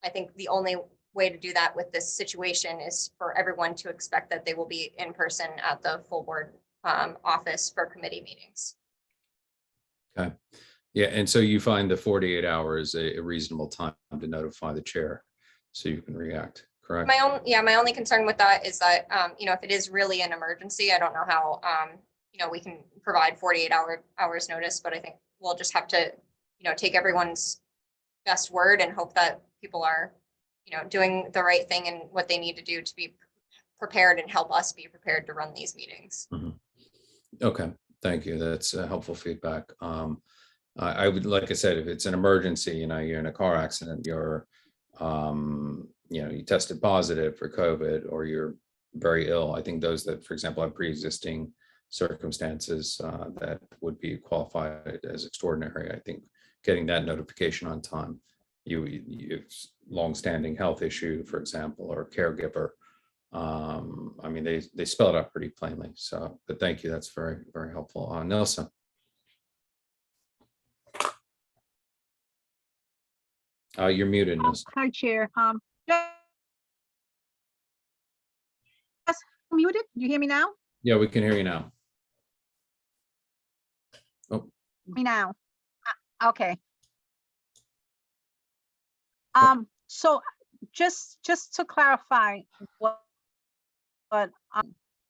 I think the only way to do that with this situation is for everyone to expect that they will be in person at the full board office for committee meetings. Okay. Yeah. And so you find the 48 hours a reasonable time to notify the chair so you can react. Correct. My only concern with that is that, you know, if it is really an emergency, I don't know how, you know, we can provide 48 hours notice, but I think we'll just have to, you know, take everyone's best word and hope that people are, you know, doing the right thing and what they need to do to be prepared and help us be prepared to run these meetings. Mm-hmm. Okay. Thank you. That's helpful feedback. I would, like I said, if it's an emergency, you know, you're in a car accident, you're, you know, you tested positive for COVID or you're very ill. I think those that, for example, have pre-existing circumstances that would be qualified as extraordinary, I think getting that notification on time, you long-standing health issue, for example, or caregiver. I mean, they spell it out pretty plainly. So, but thank you. That's very, very helpful. Nelson. You're muted, Nelson. Hi, Chair. Just muted. You hear me now? Yeah, we can hear you now. Oh, Me now. Okay. So just to clarify, what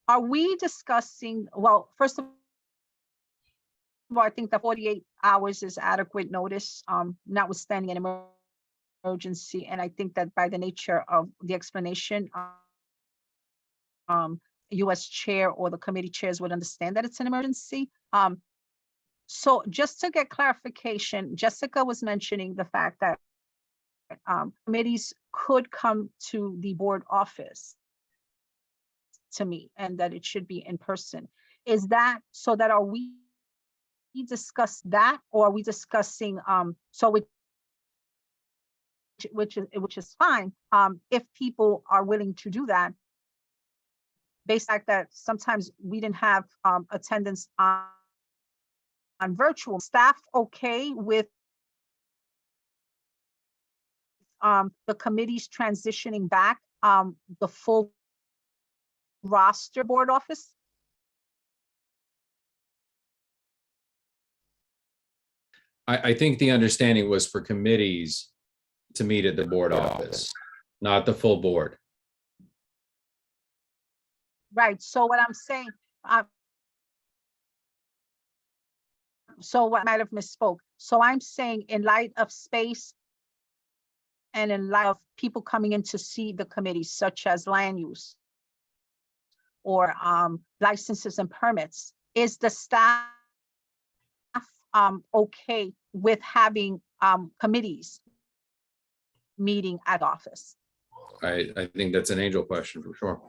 are we discussing? Well, first of all, I think the 48 hours is adequate notice, notwithstanding an emergency. And I think that by the nature of the explanation, US chair or the committee chairs would understand that it's an emergency. So just to get clarification, Jessica was mentioning the fact that committees could come to the board office to meet and that it should be in person. Is that so that are we discuss that, or are we discussing which is fine if people are willing to do that, based on the fact that sometimes we didn't have attendance on virtual. Staff okay with the committees transitioning back the full roster board office? I think the understanding was for committees to meet at the board office, not the full board. Right, so what I'm saying, so what I might have misspoke. So I'm saying in light of space and in light of people coming in to see the committees, such as land use or licenses and permits, is the staff okay with having committees meeting at office? I think that's an Angel question for sure.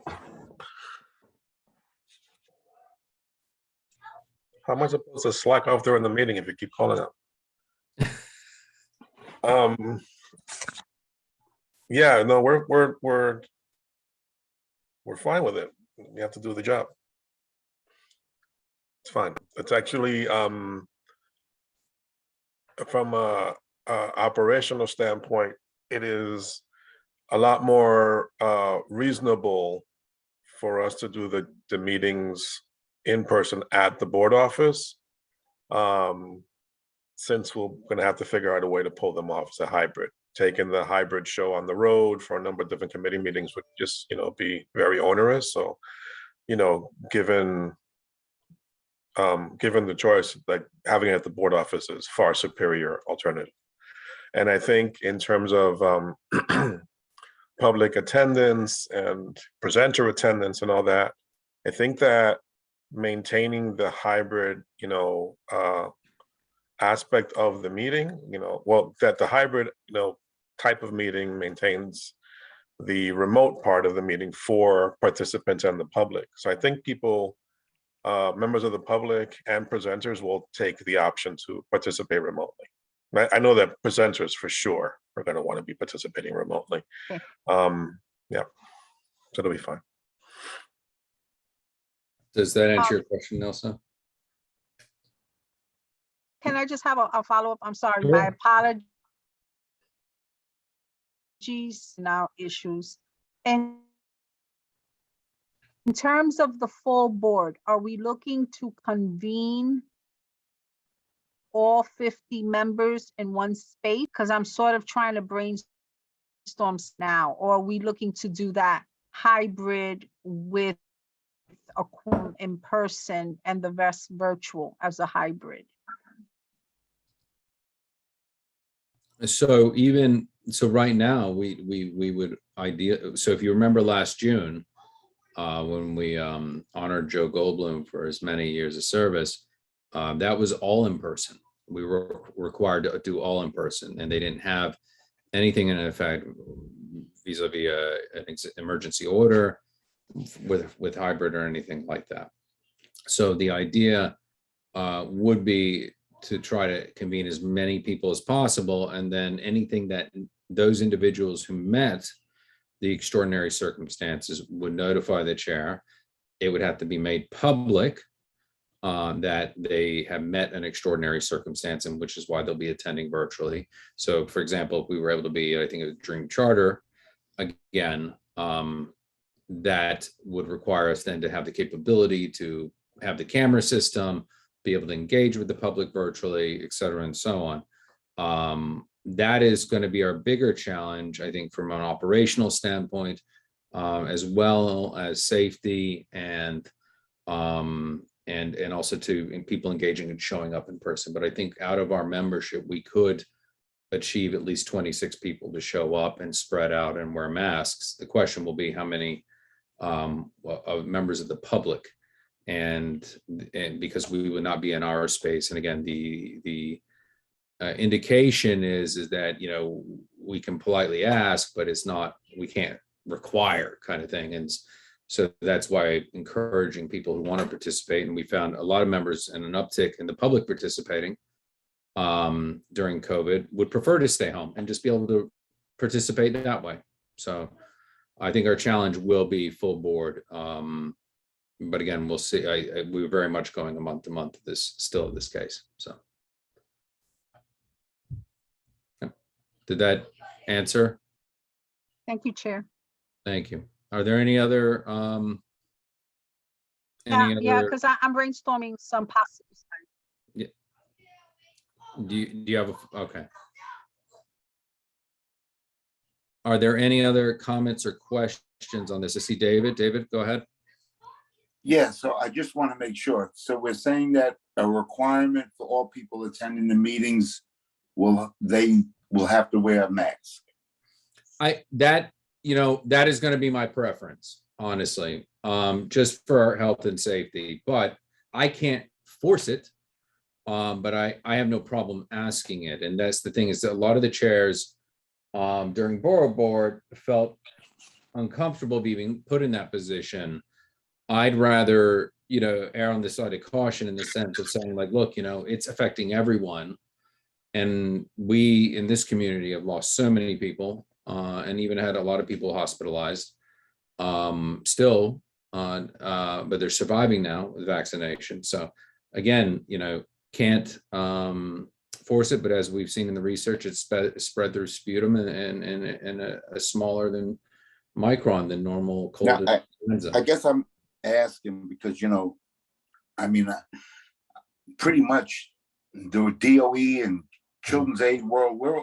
How am I supposed to slack off during the meeting if you keep calling up? Yeah, no, we're fine with it. You have to do the job. It's fine. It's actually from a operational standpoint, it is a lot more reasonable for us to do the meetings in person at the board office, since we're going to have to figure out a way to pull them off as a hybrid. Taking the hybrid show on the road for a number of different committee meetings would just, be very onerous. So, given the choice, like having it at the board office is far superior alternative. And I think in terms of public attendance and presenter attendance and all that, I think that maintaining the hybrid, aspect of the meeting, that the hybrid, type of meeting maintains the remote part of the meeting for participants and the public. So I think people, members of the public and presenters will take the option to participate remotely. I know that presenters for sure are going to want to be participating remotely. Okay. Yeah, so it'll be fine. Does that answer your question, Nelson? Can I just have a follow-up? I'm sorry, my apologies. Now issues. And in terms of the full board, are we looking to convene all 50 members in one space? Because I'm sort of trying to brainstorm now. Or are we looking to do that hybrid with a quorum in person and the rest virtual as a hybrid? So right now, we would so if you remember last June, when we honored Joe Goldblum for his many years of service, that was all in person. We were required to do all in person, and they didn't have anything in effect vis-a-vis an emergency order with hybrid or anything like that. So the idea would be to try to convene as many people as possible, and then anything that those individuals who met the extraordinary circumstances would notify the chair. It would have to be made public that they have met an extraordinary circumstance, and which is why they'll be attending virtually. So for example, if we were able to be, I think, a Dream Charter, again, that would require us then to have the capability to have the camera system, be able to engage with the public virtually, et cetera, and so on. That is going to be our bigger challenge, I think, from an operational standpoint, as well as safety and also in people engaging and showing up in person. But I think out of our membership, we could achieve at least 26 people to show up and spread out and wear masks. The question will be how many of members of the public. And because we would not be in our space. And again, the indication is that, you know, we can politely ask, but it's not, we can't require kind of thing. And so that's why encouraging people who want to participate. And we found a lot of members and an uptick in the public participating during COVID would prefer to stay home and just be able to participate that way. So I think our challenge will be full board. But again, we'll see. We're very much going a month to month still in this case. So yeah. Did that answer? Thank you, Chair. Thank you. Are there any other Yeah, because I'm brainstorming some possible. Do you have okay. Are there any other comments or questions on this? I see David. David, go ahead. Yeah, so I just want to make sure. So we're saying that a requirement for all people attending the meetings they will have to wear a mask. That is going to be my preference, honestly, just for our health and safety, but I can't force it. But I have no problem asking it. And that's the thing, is that a lot of the chairs during Borough Board felt uncomfortable being put in that position. I'd rather, err on the side of caution in the sense of saying, like, look, it's affecting everyone. And we in this community have lost so many people and even had a lot of people hospitalized still, but they're surviving now with vaccination. So again, can't force it, but as we've seen in the research, it's spread through sputum and a smaller than micron than normal cold influenza. I guess I'm asking because, pretty much the DOE and Children's Aid world, we're,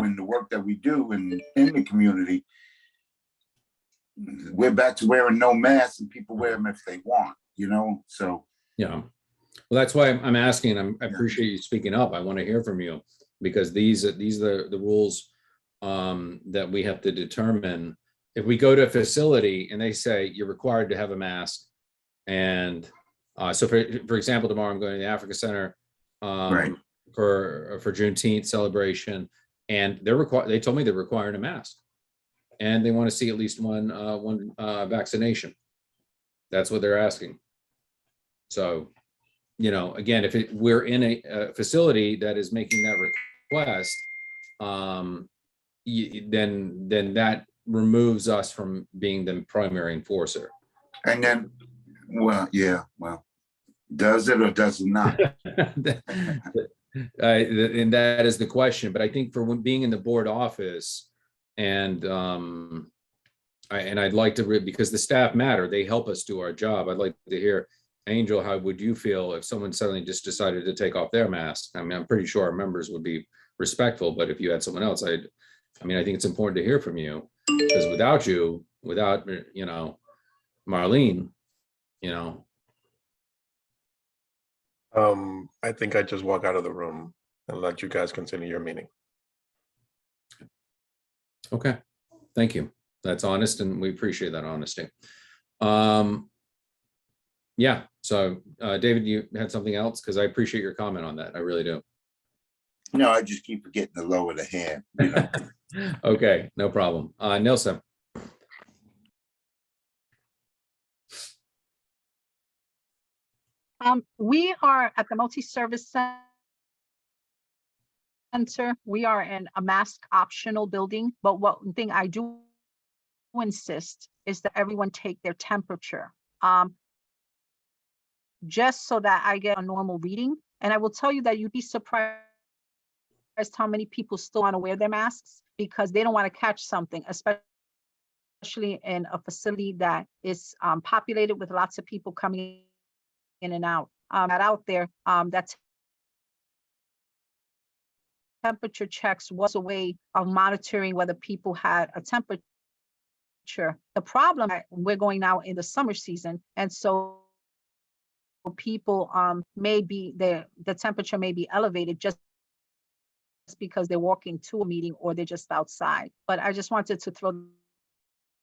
in the work that we do and in the community, we're back to wearing no masks and people wear them if they want, so. Yeah. Well, that's why I'm asking. I appreciate you speaking up. I want to hear from you because these are the rules that we have to determine. If we go to a facility and they say you're required to have a mask, and so for example, tomorrow I'm going to the Africa Center Right. for Juneteenth celebration, and they told me they're requiring a mask, and they want to see at least one vaccination. That's what they're asking. So. Again, if we're in a facility that is making that request, then that removes us from being the primary enforcer. And then, does it or does it not? And that is the question. But I think for being in the board office, and I'd like to, because the staff matter, they help us do our job. I'd like to hear. Angel, how would you feel if someone suddenly just decided to take off their mask? I mean, I'm pretty sure our members would be respectful, but if you had someone else, I think it's important to hear from you, because without Marlene, I think I just walk out of the room and let you guys continue your meeting. Okay, thank you. That's honest, and we appreciate that honesty. Yeah, so David, you had something else? Because I appreciate your comment on that. I really do. No, I just keep forgetting to lower the hand. Okay, no problem. Nilsen. We are at the multi-service center. We are in a mask optional building, but one thing I do insist is that everyone take their temperature. Just so that I get a normal reading. And I will tell you that you'd be surprised how many people still want to wear their masks because they don't want to catch something, especially in a facility that is populated with lots of people coming in and out. Out there, that temperature checks was a way of monitoring whether people had a temperature. The problem, we're going now in the summer season, and so people the temperature may be elevated just because they're walking to a meeting or they're just outside. But I just wanted to throw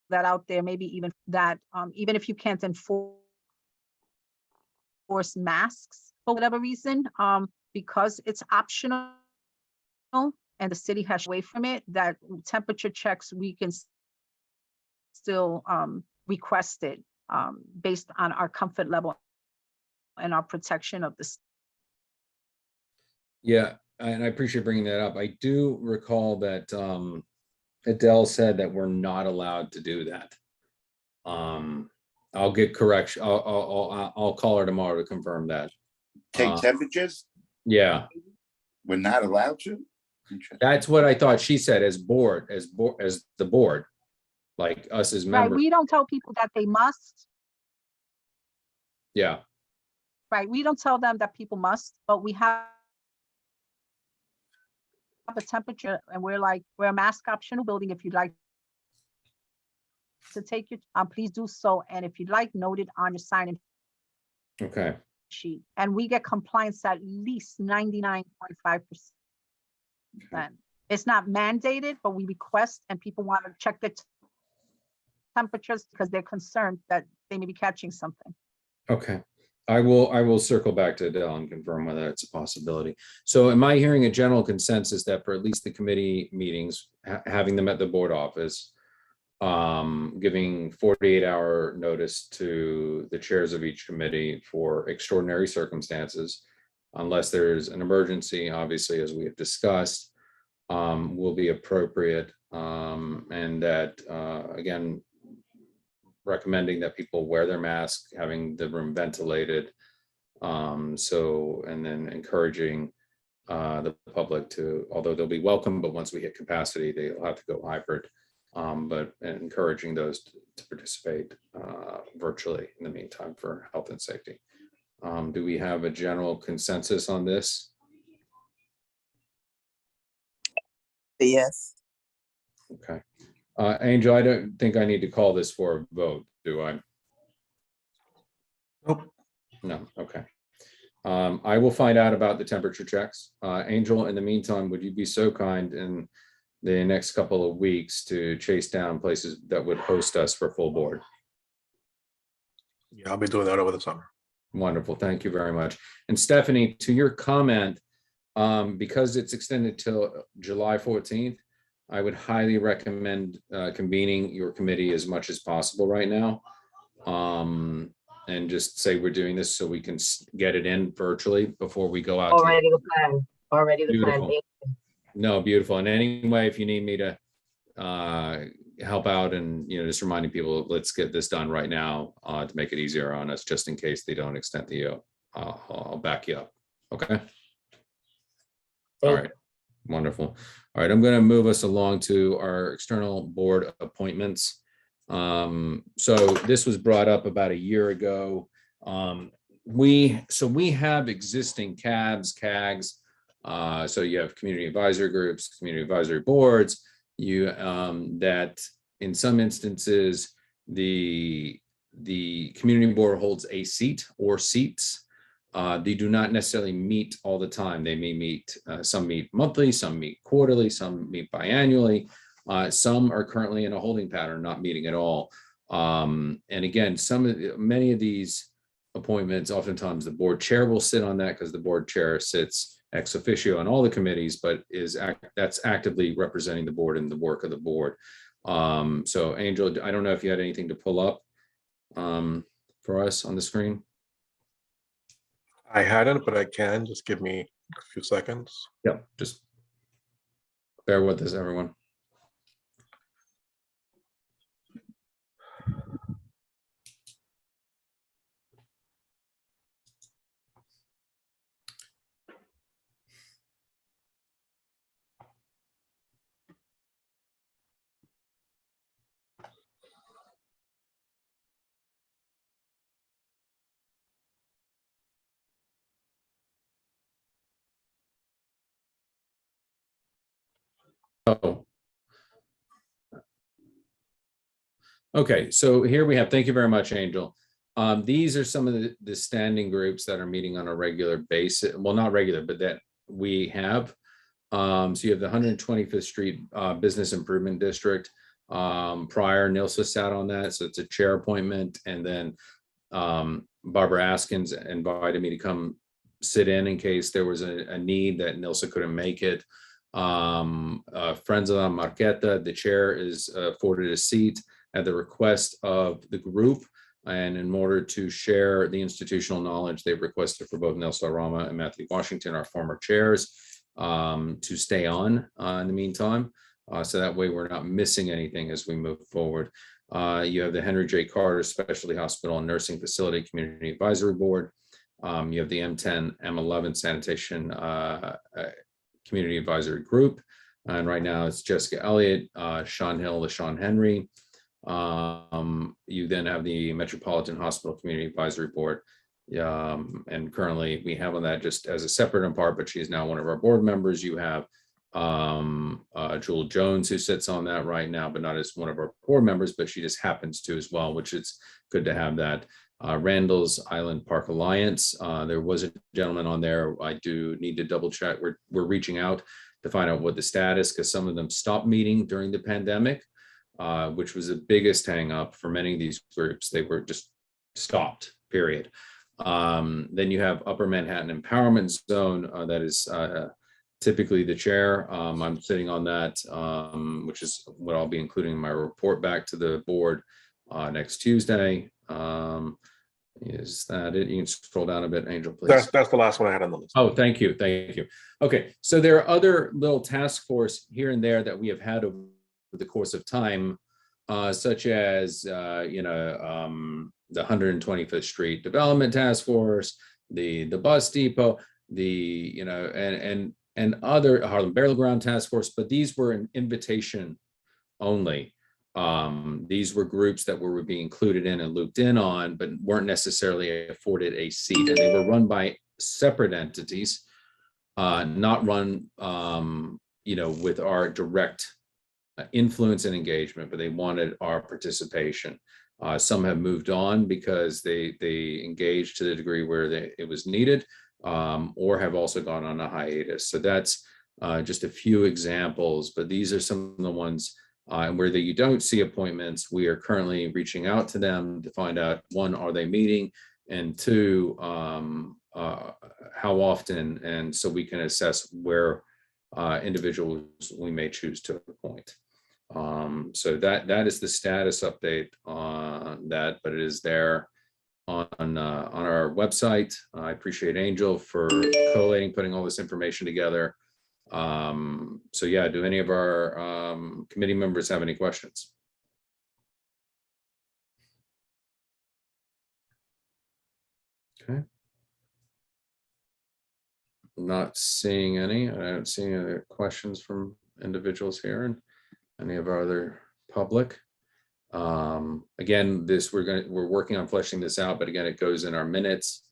that out there, maybe even that, even if you can't enforce masks for whatever reason, because it's optional and the city has away from it, that temperature checks, we can still request it based on our comfort level and our protection of the. Yeah, and I appreciate bringing that up. I do recall that Adele said that we're not allowed to do that. I'll get correction. I'll call her tomorrow to confirm that. Take temperatures? Yeah, We're not allowed to? that's what I thought she said, as the board, like us as Right, members. we don't tell people that they must, Yeah, right? We don't tell them that people must, but we have a temperature and we're a mask optional building. If you'd like to take it, please do so. And if you'd like, note it on your sign-in okay. sheet. And we get compliance at least 99.5%. It's not mandated, but we request, and people want to check the temperatures because they're concerned that they may be catching something. Okay, I will circle back to Adele and confirm whether it's a possibility. So am I hearing a general consensus that for at least the committee meetings, having them at the board office, giving 48-hour notice to the chairs of each committee for extraordinary circumstances, unless there's an emergency, obviously, as we have discussed, will be appropriate, and that, again, recommending that people wear their mask, having the room ventilated, and then encouraging the public to, although they'll be welcome, but once we hit capacity, they'll have to go hybrid, but encouraging those to participate virtually in the meantime for health and safety. Do we have a general consensus on this? Yes. Okay. Angel, I don't think I need to call this for a vote, do I? Nope. No, okay. I will find out about the temperature checks. Angel, in the meantime, would you be so kind in the next couple of weeks to chase down places that would host us for full board? Yeah, I'll be doing that over the summer. Wonderful, thank you very much. And Stephanie, to your comment, because it's extended till July 14th, I would highly recommend convening your committee as much as possible right now. And just say we're doing this so we can get it in virtually before we go out. Already the plan, already the plan. Beautiful. No, beautiful. And anyway, if you need me to help out and, just reminding people, let's get this done right now to make it easier on us, just in case they don't extend the, I'll back you up. Okay. All right. Wonderful. All right, I'm going to move us along to our external board appointments. So this was brought up about a year ago. We have existing CAGs. So you have community advisory groups, community advisory boards. That in some instances the community board holds a seat or seats. They do not necessarily meet all the time. They may meet, some meet monthly, some meet quarterly, some meet biannually. Some are currently in a holding pattern, not meeting at all. And again, many of these appointments, oftentimes the board chair will sit on that because the board chair sits ex officio on all the committees, but that's actively representing the board and the work of the board. So Angel, I don't know if you had anything to pull up for us on the screen. I hadn't, but I can. Just give me a few seconds. Yeah, just bear with us, everyone. Oh. Okay, so here we have, thank you very much, Angel. These are some of the standing groups that are meeting on a regular basis. Well, not regular, but that we have. So you have the 125th Street Business Improvement District. Prior, Nilsa sat on that, so it's a chair appointment. And then Barbara Askins invited me to come sit in case there was a need that Nilsa couldn't make it. Friends of La Marqueta, the chair is afforded a seat at the request of the group. And in order to share the institutional knowledge, they've requested for both Nilsa Rama and Matthew Washington, our former chairs, to stay on in the meantime. So that way we're not missing anything as we move forward. You have the Henry J. Carter Specialty Hospital and Nursing Facility Community Advisory Board. You have the M10, M11 Sanitation Community Advisory Group. And right now it's Jessica Elliott, Sean Hill, LaShawn Henry. You then have the Metropolitan Hospital Community Advisory Board. And currently we have on that just as a separate and part, but she's now one of our board members. You have Jewel Jones, who sits on that right now, but not as one of our board members, but she just happens to as well, which is good to have that. Randall's Island Park Alliance. There was a gentleman on there. I do need to double check. We're reaching out to find out what the status, because some of them stopped meeting during the pandemic, which was the biggest hang up for many of these groups. They were just stopped, period. Then you have Upper Manhattan Empowerment Zone, that is typically the chair. I'm sitting on that, which is what I'll be including in my report back to the board next Tuesday. Is that it? You can scroll down a bit, Angel, please. That's the last one I had on the list. Oh, thank you. Thank you. Okay, so there are other little task force here and there that we have had over the course of time, such as, the 125th Street Development Task Force, the bus depot, and other Harlem Burial Ground Task Force, but these were an invitation only. These were groups that were being included in and looped in on, but weren't necessarily afforded a seat, and they were run by separate entities, not run, with our direct influence and engagement, but they wanted our participation. Some have moved on because they engaged to the degree where it was needed, or have also gone on a hiatus. So that's just a few examples, but these are some of the ones where you don't see appointments. We are currently reaching out to them to find out, one, are they meeting? And two, how often? And so we can assess where individuals we may choose to appoint. So that is the status update on that, but it is there on our website. I appreciate Angel for collating, putting all this information together. So yeah, do any of our committee members have any questions? Okay. Not seeing any. I don't see any other questions from individuals here and any of our other public. Again, we're working on fleshing this out, but again, it goes in our minutes.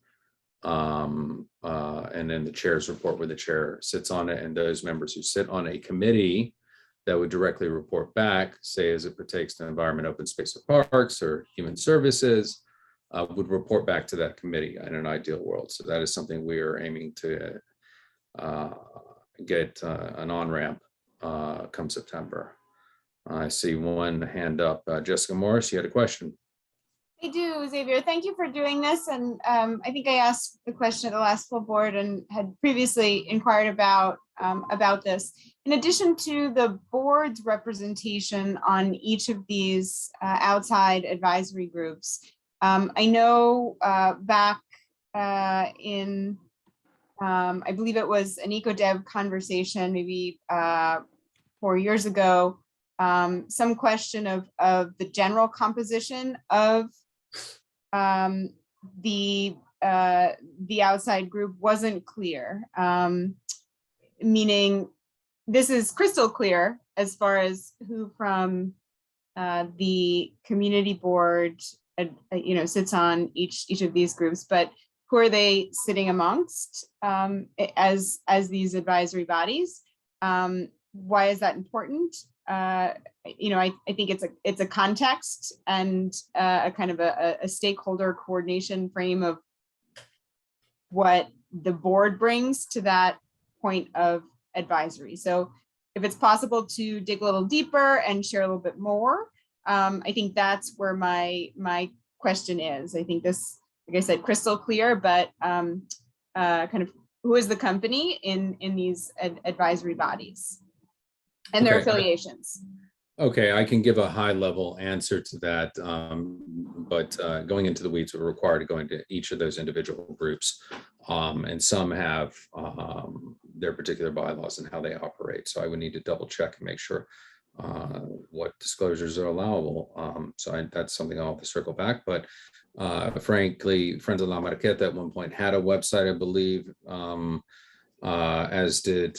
And then the chair's report, where the chair sits on it, and those members who sit on a committee that would directly report back, say as it pertains to environment, open space, or parks, or human services, would report back to that committee in an ideal world. So that is something we are aiming to get an on-ramp come September. I see one hand up. Jessica Morris, you had a question. I do, Xavier. Thank you for doing this. And I think I asked the question at the last full board and had previously inquired about this. In addition to the board's representation on each of these outside advisory groups, I know back in, I believe it was an EcoDev conversation maybe 4 years ago, some question of the general composition of the outside group wasn't clear, meaning this is crystal clear as far as who from the community board sits on each of these groups, but who are they sitting amongst as these advisory bodies? Why is that important? I think it's a context and a kind of a stakeholder coordination frame of what the board brings to that point of advisory. So if it's possible to dig a little deeper and share a little bit more, I think that's where my question is. I think this, like I said, crystal clear, but kind of who is the company in these advisory bodies and their Okay. affiliations? Okay, I can give a high level answer to that, but going into the weeds would require to go into each of those individual groups. And some have their particular bylaws and how they operate. So I would need to double check and make sure what disclosures are allowable. That's something I'll have to circle back. But frankly, Friends of La Marqueta at one point had a website, I believe, as did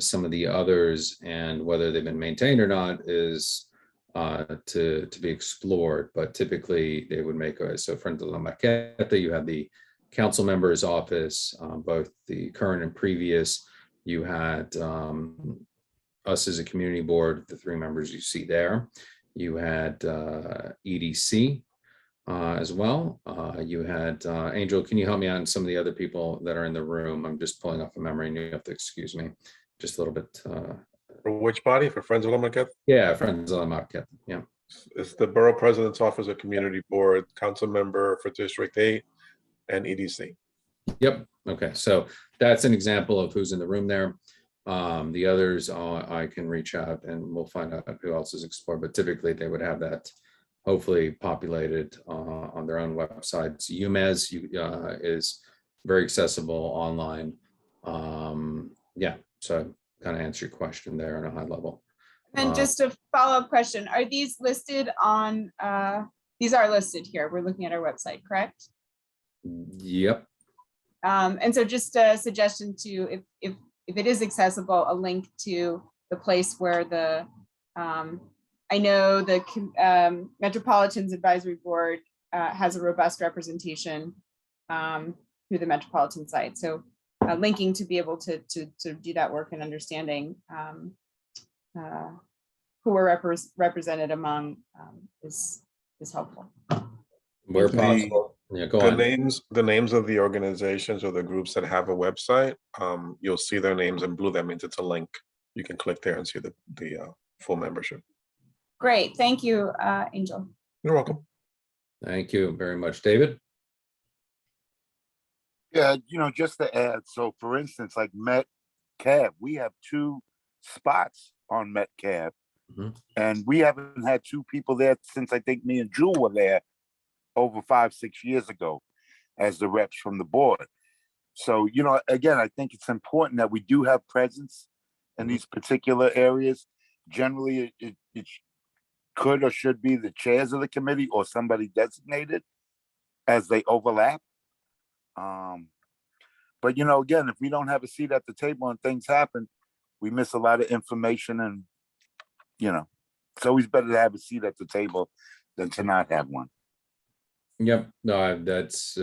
some of the others, and whether they've been maintained or not is to be explored. But typically they would make so Friends of La Marqueta, you have the council member's office, both the current and previous. You had us as a community board, the 3 members you see there. You had EDC as well. You had Angel, can you help me out on some of the other people that are in the room? I'm just pulling off a memory and you have to excuse me just a little bit. For which body? For Friends of La Marqueta? Yeah, Friends of La Marqueta. Yeah. It's the Borough President's Office of Community Board, Council Member for District 8, and EDC. Yep. Okay. So that's an example of who's in the room there. The others, I can reach out and we'll find out who else is explored, but typically they would have that hopefully populated on their own websites. UMES is very accessible online. Yeah, so kind of answer your question there on a high level. And just a follow-up question, are these listed on, these are listed here, we're looking at our website, correct? Yep. And so just a suggestion to, if it is accessible, a link to the place where the, I know the Metropolitan's Advisory Board has a robust representation through the Metropolitan site. So linking to be able to do that work and understanding who are represented among is helpful. Where possible. Yeah, go on. The names of the organizations or the groups that have a website, you'll see their names in blue. That means it's a link. You can click there and see the full membership. Great, thank you, Angel. You're welcome. Thank you very much, David. Yeah, just to add, so for instance, like Met Cab, we have 2 spots on Met Cab, and we haven't had 2 people there since I think me and Jewel were there over 5-6 years ago as the reps from the board. So, again, I think it's important that we do have presence in these particular areas. Generally, it could or should be the chairs of the committee or somebody designated as they overlap. But again, if we don't have a seat at the table and things happen, we miss a lot of information, and it's always better to have a seat at the table than to not have one. Yep, no, that's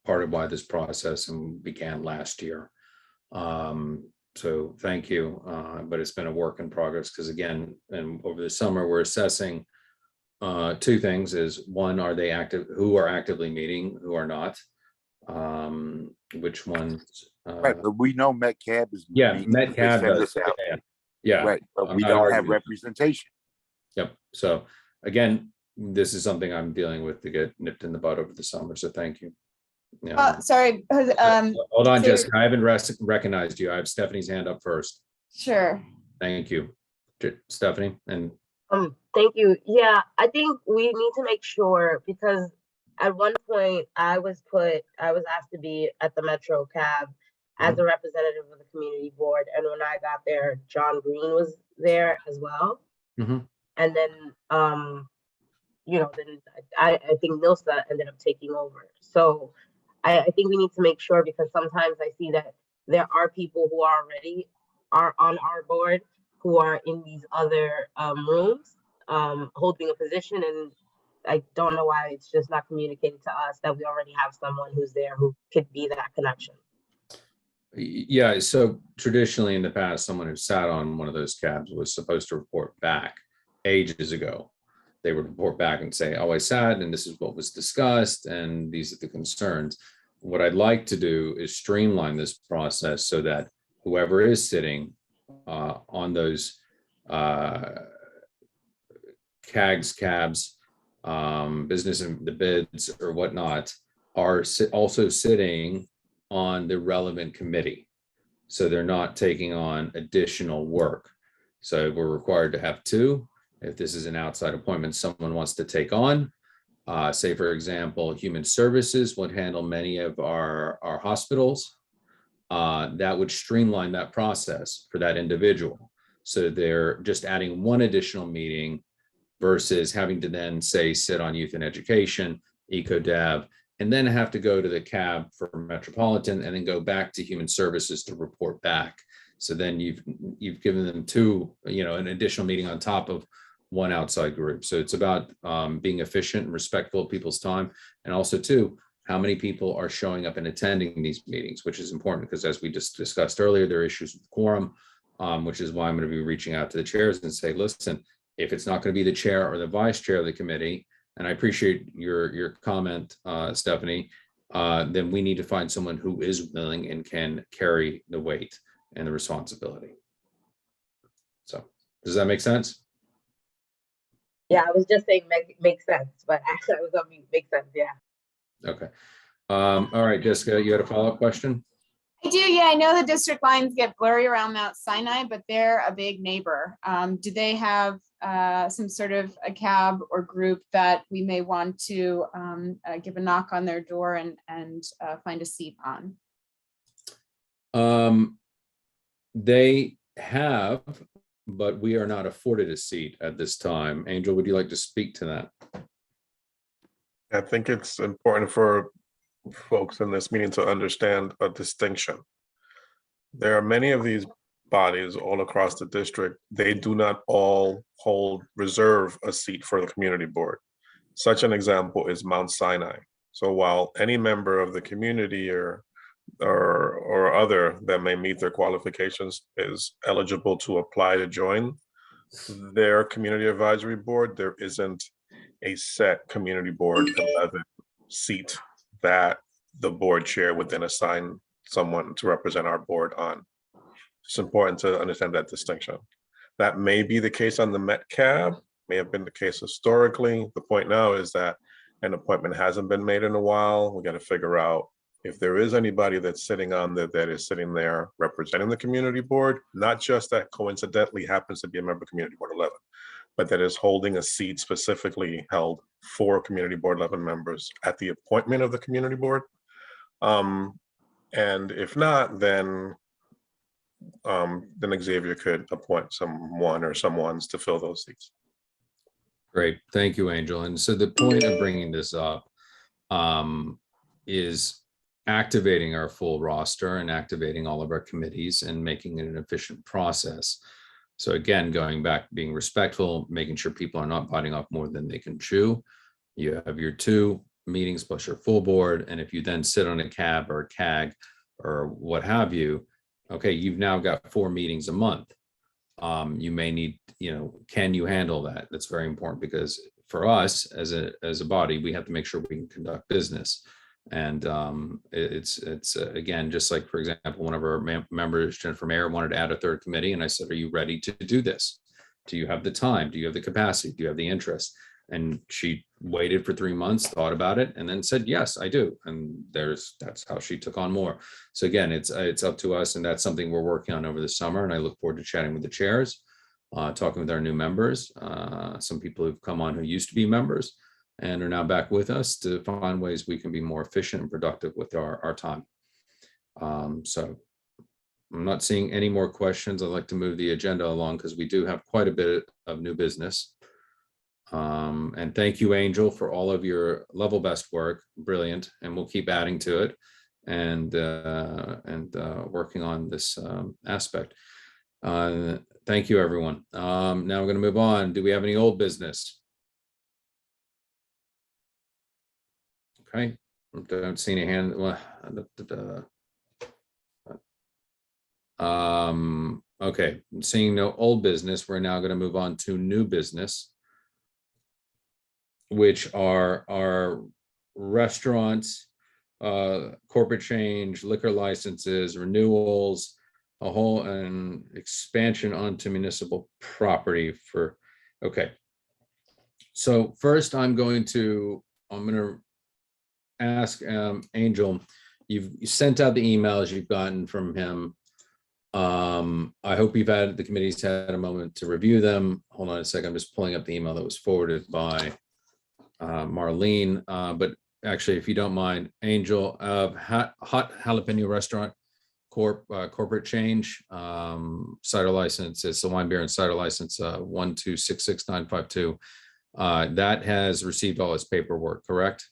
part of why this process began last year. So thank you, but it's been a work in progress because again, and over the summer, we're assessing 2 things: is one, are they active? Who are actively meeting? Who are not? Which ones? Right, but we know Metcab is. Metcab does. Yeah, right, but we don't have representation. Yep. So again, this is something I'm dealing with to get nipped in the bud over the summer. So thank you. Yeah. Sorry. Hold on, Jessica. I haven't recognized you. I have Stephanie's hand up first. Sure. Thank you, Stephanie. And thank you. Yeah, I think we need to make sure, because at one point I was asked to be at the Metro Cab as a representative of the community board, and when I got there, John Green was there as well. And then then I think Nilsa ended up taking over. So I think we need to make sure, because sometimes I see that there are people who already are on our board who are in these other rooms holding a position, and I don't know why it's just not communicated to us that we already have someone who's there who could be that connection. yeah, so traditionally in the past, someone who sat on one of those cabs was supposed to report back ages ago. They would report back and say, oh, I sat and this is what was discussed and these are the concerns. What I'd like to do is streamline this process so that whoever is sitting on those CAGs, cabs, business and the bids or whatnot are also sitting on the relevant committee. So they're not taking on additional work. So we're required to have two. If this is an outside appointment someone wants to take on, say, for example, Human Services would handle many of our hospitals. That would streamline that process for that individual. So they're just adding one additional meeting versus having to then say sit on youth and education, eco-dev, and then have to go to the cab for Metropolitan and then go back to Human Services to report back. So then you've given them two, an additional meeting on top of one outside group. So it's about being efficient and respectful of people's time. And also too, how many people are showing up and attending these meetings, which is important because as we just discussed earlier, there are issues with quorum, which is why I'm going to be reaching out to the chairs and say, listen, if it's not going to be the chair or the vice chair of the committee, and I appreciate your comment, Stephanie, then we need to find someone who is willing and can carry the weight and the responsibility. So does that make sense? Yeah, I was just saying makes sense, but actually I was on mute. Makes sense, yeah. Okay. All right, Jessica, you had a follow-up question? I do, yeah. I know the district lines get blurry around Mount Sinai, but they're a big neighbor. Do they have some sort of a cab or group that we may want to give a knock on their door and find a seat on? They have, but we are not afforded a seat at this time. Angel, would you like to speak to that? I think it's important for folks in this meeting to understand a distinction. There are many of these bodies all across the district. They do not all reserve a seat for the community board. Such an example is Mount Sinai. So while any member of the community or other that may meet their qualifications is eligible to apply to join their community advisory board, there isn't a set community board 11 seat that the board chair would then assign someone to represent our board on. It's important to understand that distinction. That may be the case on the Met Cab, may have been the case historically. The point now is that an appointment hasn't been made in a while. We got to figure out if there is anybody that's sitting on that is sitting there representing the community board, not just that coincidentally happens to be a member of Community Board 11, but that is holding a seat specifically held for Community Board 11 members at the appointment of the community board. And if not, then Xavier could appoint someone or someones to fill those seats. Great, thank you, Angel. And so the point of bringing this up is activating our full roster and activating all of our committees and making it an efficient process. So again, going back, being respectful, making sure people are not biting off more than they can chew. You have your 2 meetings plus your full board. And if you then sit on a cab or a CAG or what have you, okay, you've now got 4 meetings a month. You may need, can you handle that? That's very important because for us as a body, we have to make sure we can conduct business. And it's again, just like, for example, one of our members, Jennifer Mayer, wanted to add a 3rd committee. And I said, are you ready to do this? Do you have the time? Do you have the capacity? Do you have the interest? And she waited for 3 months, thought about it, and then said, yes, I do. And that's how she took on more. So again, it's up to us. And that's something we're working on over the summer. And I look forward to chatting with the chairs, talking with our new members, some people who've come on who used to be members and are now back with us to find ways we can be more efficient and productive with our time. So I'm not seeing any more questions. I'd like to move the agenda along because we do have quite a bit of new business. And thank you, Angel, for all of your level best work. Brilliant. And we'll keep adding to it and working on this aspect. Thank you, everyone. Now we're going to move on. Do we have any old business? Okay, don't see any hand. Okay, seeing no old business, we're now going to move on to new business, which are our restaurants, corporate change, liquor licenses, renewals, a whole and expansion onto municipal property for, okay. So first I'm going to ask Angel, you've sent out the emails you've gotten from him. I hope the committee's had a moment to review them. Hold on a second, I'm just pulling up the email that was forwarded by Marlene, but actually, if you don't mind, Angel, Hot Jalapeno Restaurant corporate change, cider license, it's the wine, beer, and cider license 1266952. That has received all its paperwork, correct?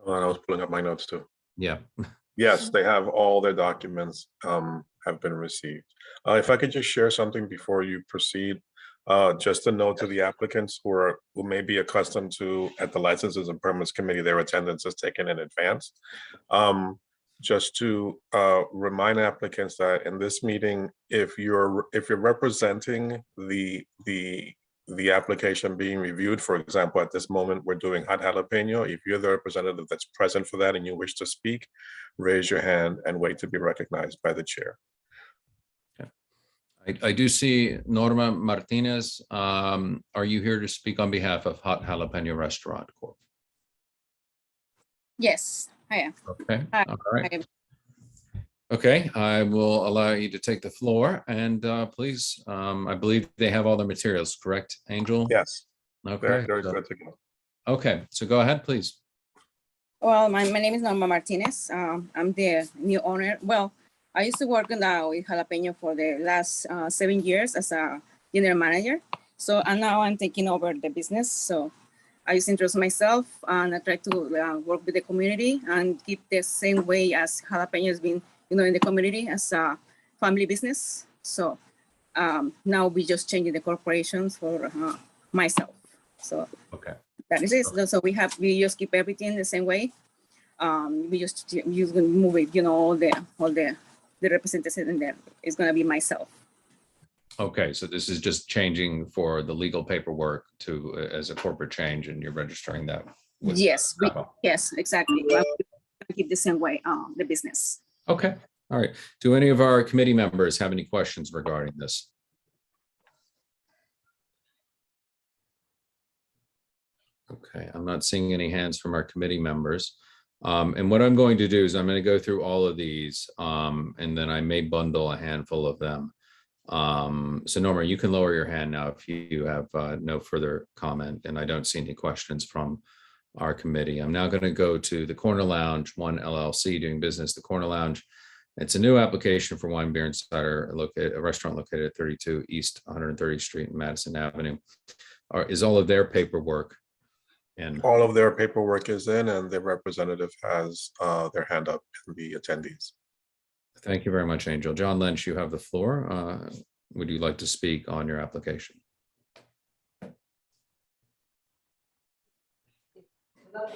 I was pulling up my notes too. Yeah. Yes, they have all their documents have been received. If I could just share something before you proceed, just a note to the applicants who may be accustomed to at the Licenses and Permits Committee, their attendance is taken in advance. Just to remind applicants that in this meeting, if you're representing the application being reviewed, for example, at this moment, we're doing hot jalapeno. If you're the representative that's present for that and you wish to speak, raise your hand and wait to be recognized by the chair. I do see Norma Martinez. Are you here to speak on behalf of Hot Jalapeno Restaurant Corp? Yes, I am. Okay, Hi. all right. Okay, I will allow you to take the floor and please, I believe they have all their materials, correct, Angel? Yes. Okay. They're good to go. Okay, so go ahead, please. Well, my name is Norma Martinez. I'm the new owner. Well, I used to work now with Jalapeno for the last 7 years as a general manager. So and now I'm taking over the business. So I just introduce myself and I try to work with the community and keep the same way as Jalapeno has been, in the community as a family business. So now we just changing the corporations for myself. So okay, that is it. So we just keep everything the same way. We just move it, all the representatives in there is going to be myself. Okay, so this is just changing for the legal paperwork to as a corporate change, and you're registering that. Yes, yes, exactly. We'll keep the same way the business. Okay, all right. Do any of our committee members have any questions regarding this? Okay, I'm not seeing any hands from our committee members. And what I'm going to do is I'm going to go through all of these and then I may bundle a handful of them. So Norma, you can lower your hand now if you have no further comment, and I don't see any questions from our committee. I'm now going to go to the Corner Lounge 1 LLC, doing business the Corner Lounge. It's a new application for wine, beer, and cider, a restaurant located at 32 East 130th Street and Madison Avenue. Is all of their paperwork in? All of their paperwork is in, and the representative has their hand up in the attendees. Thank you very much, Angel. John Lynch, you have the floor. Would you like to speak on your application?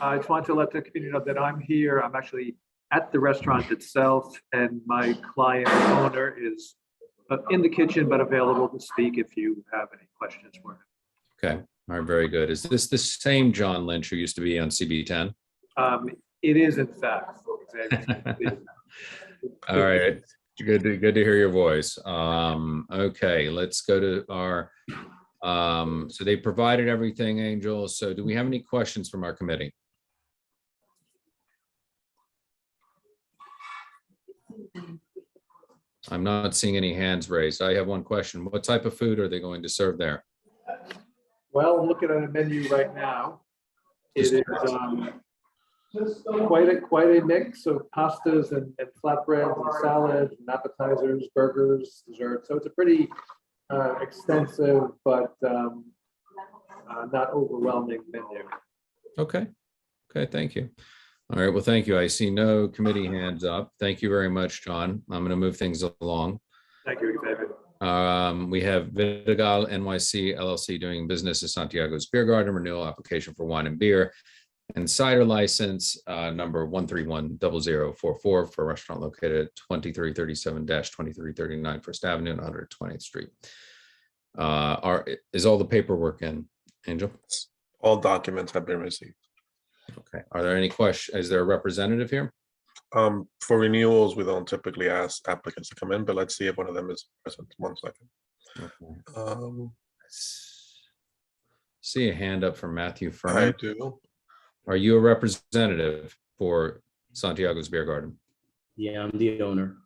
I just want to let the community know that I'm here. I'm actually at the restaurant itself, and my client owner is in the kitchen, but available to speak if you have any questions for him. Okay, all right, very good. Is this the same John Lynch who used to be on CB10? It is, in fact. All right, good to hear your voice. Okay, let's go to our, so they provided everything, Angel. So do we have any questions from our committee? I'm not seeing any hands raised. I have one question. What type of food are they going to serve there? Well, I'm looking at a menu right now. It is quite a mix of pastas and flatbreads and salads and appetizers, burgers, desserts. So it's a pretty extensive but not overwhelming menu. Okay. Okay, thank you. All right, well, thank you. I see no committee hands up. Thank you very much, John. I'm going to move things along. Thank you, David. We have Vidigal NYC LLC doing business as Santiago's Beer Garden, renewal application for wine and beer and cider license number 1310044 for a restaurant located at 2337-2339 First Avenue and 120th Street. Is all the paperwork in, Angel? All documents have been received. Okay. Are there any questions? Is there a representative here? For renewals, we don't typically ask applicants to come in, but let's see if one of them is present. 1 second. Okay. See a hand up from Matthew I Furman. do. Are you a representative for Santiago's Beer Garden? Yeah, I'm the owner.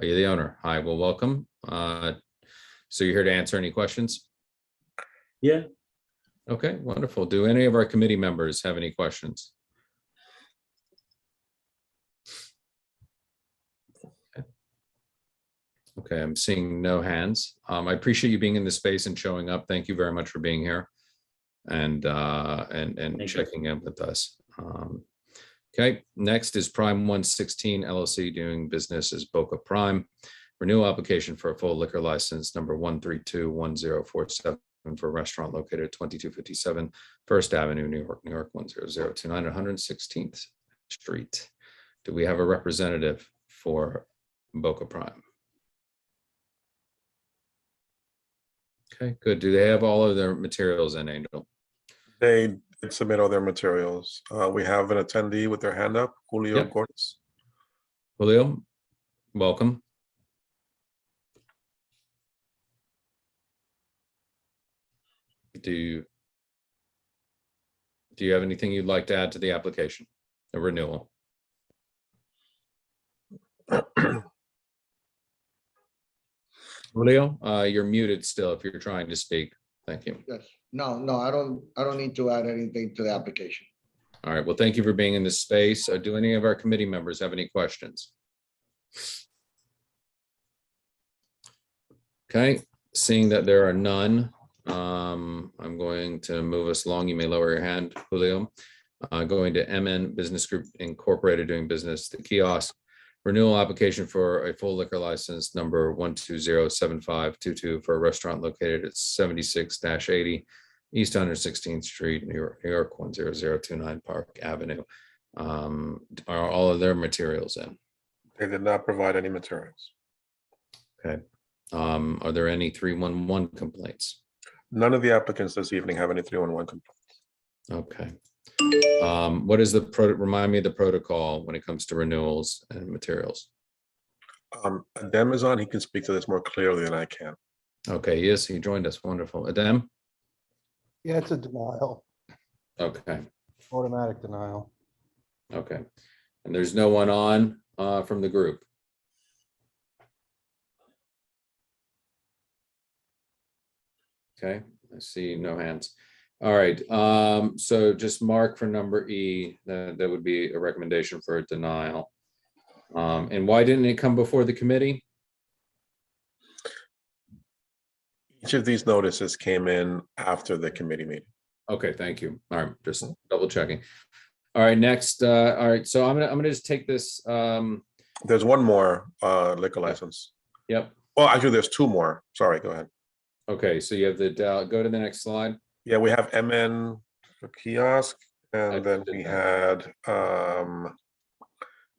Are you the owner? Hi, well, welcome. So you're here to answer any questions? Yeah. Okay, wonderful. Do any of our committee members have any questions? Okay, I'm seeing no hands. I appreciate you being in the space and showing up. Thank you very much for being here and checking in with us. Okay, next is Prime 116 LLC doing business as Boca Prime. Renewal application for a full liquor license number 1321047 for a restaurant located at 2257 First Avenue, New York, New York 10029, 116th Street. Do we have a representative for Boca Prime? Okay, good. Do they have all of their materials in, Angel? They did submit all their materials. We have an attendee with their hand up, Julio Yep. Cortes. Julio, welcome. Do you have anything you'd like to add to the application, a renewal? Julio, you're muted still if you're trying to speak. Thank you. Yes, no, I don't need to add anything to the application. All right, well, thank you for being in this space. Do any of our committee members have any questions? Okay, seeing that there are none, I'm going to move us along. You may lower your hand, Julio. Going to MN Business Group Incorporated doing business, the kiosk. Renewal application for a full liquor license number 1207522 for a restaurant located at 76-80 East 116th Street, New York, New York 10029 Park Avenue. Are all of their materials in? They did not provide any materials. Okay. Are there any 311 complaints? None of the applicants this evening have any 311 complaints. Okay. What is the remind me of the protocol when it comes to renewals and materials? Adem is on. He can speak to this more clearly than I can. Okay, yes, he joined us. Wonderful. Adem? Yeah, it's a denial, Okay, automatic denial. okay. And there's no one on from the group? Okay, I see no hands. All right, so just mark for number E, that would be a recommendation for a denial. And why didn't it come before the committee? Each of these notices came in after the committee meeting. Okay, thank you. All right, just double checking. All right, next, all right, so I'm gonna just take this. There's one more liquor license. Yep. Well, actually, there's two more. Sorry, go ahead. Okay, so you have the, go to the next slide. Yeah, we have MN for kiosk, and then we had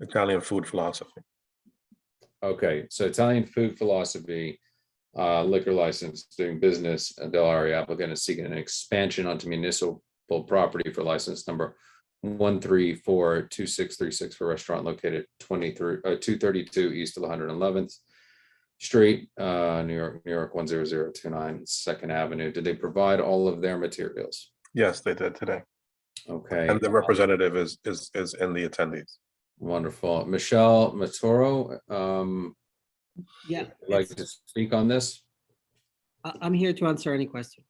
Italian food philosophy. Okay, so Italian food philosophy, liquor license doing business, Delari applicant is seeking an expansion onto municipal property for license number 1342636 for a restaurant located 232 east of 111th Street, New York, New York 10029 Second Avenue. Did they provide all of their materials? Yes, they did today. Okay. And the representative is in the attendees. Wonderful. Michelle Matoro, Yeah, like to speak on this? I'm here to answer any question.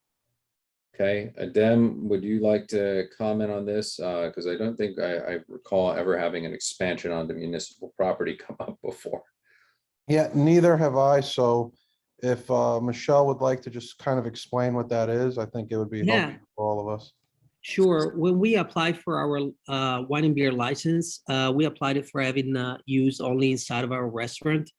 Okay, Adem, would you like to comment on this? Because I don't think I recall ever having an expansion onto municipal property come up before. Yeah, neither have I. So if Michelle would like to just kind of explain what that is, I think it would be Yeah. helpful for all of us. Sure. When we applied for our wine and beer license, we applied it for having use only inside of our restaurant.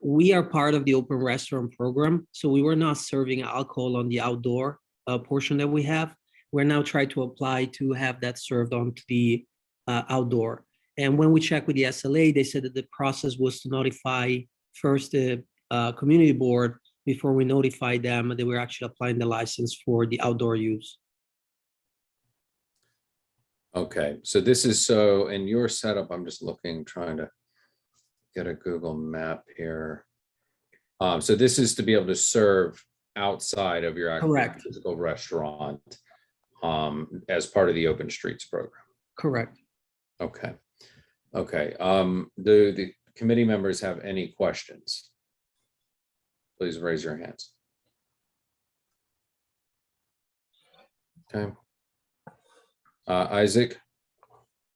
We are part of the open restaurant program, so we were not serving alcohol on the outdoor portion that we have. We're now trying to apply to have that served onto the outdoor. And when we checked with the SLA, they said that the process was to notify first the community board before we notified them that we're actually applying the license for the outdoor use. Okay, so this is so in your setup, I'm just looking, trying to get a Google map here. So this is to be able to serve outside of your actual Correct. physical restaurant as part of the Open Streets program. Correct. Okay. Okay. Do the committee members have any questions? Please raise your hands. Okay. Isaac?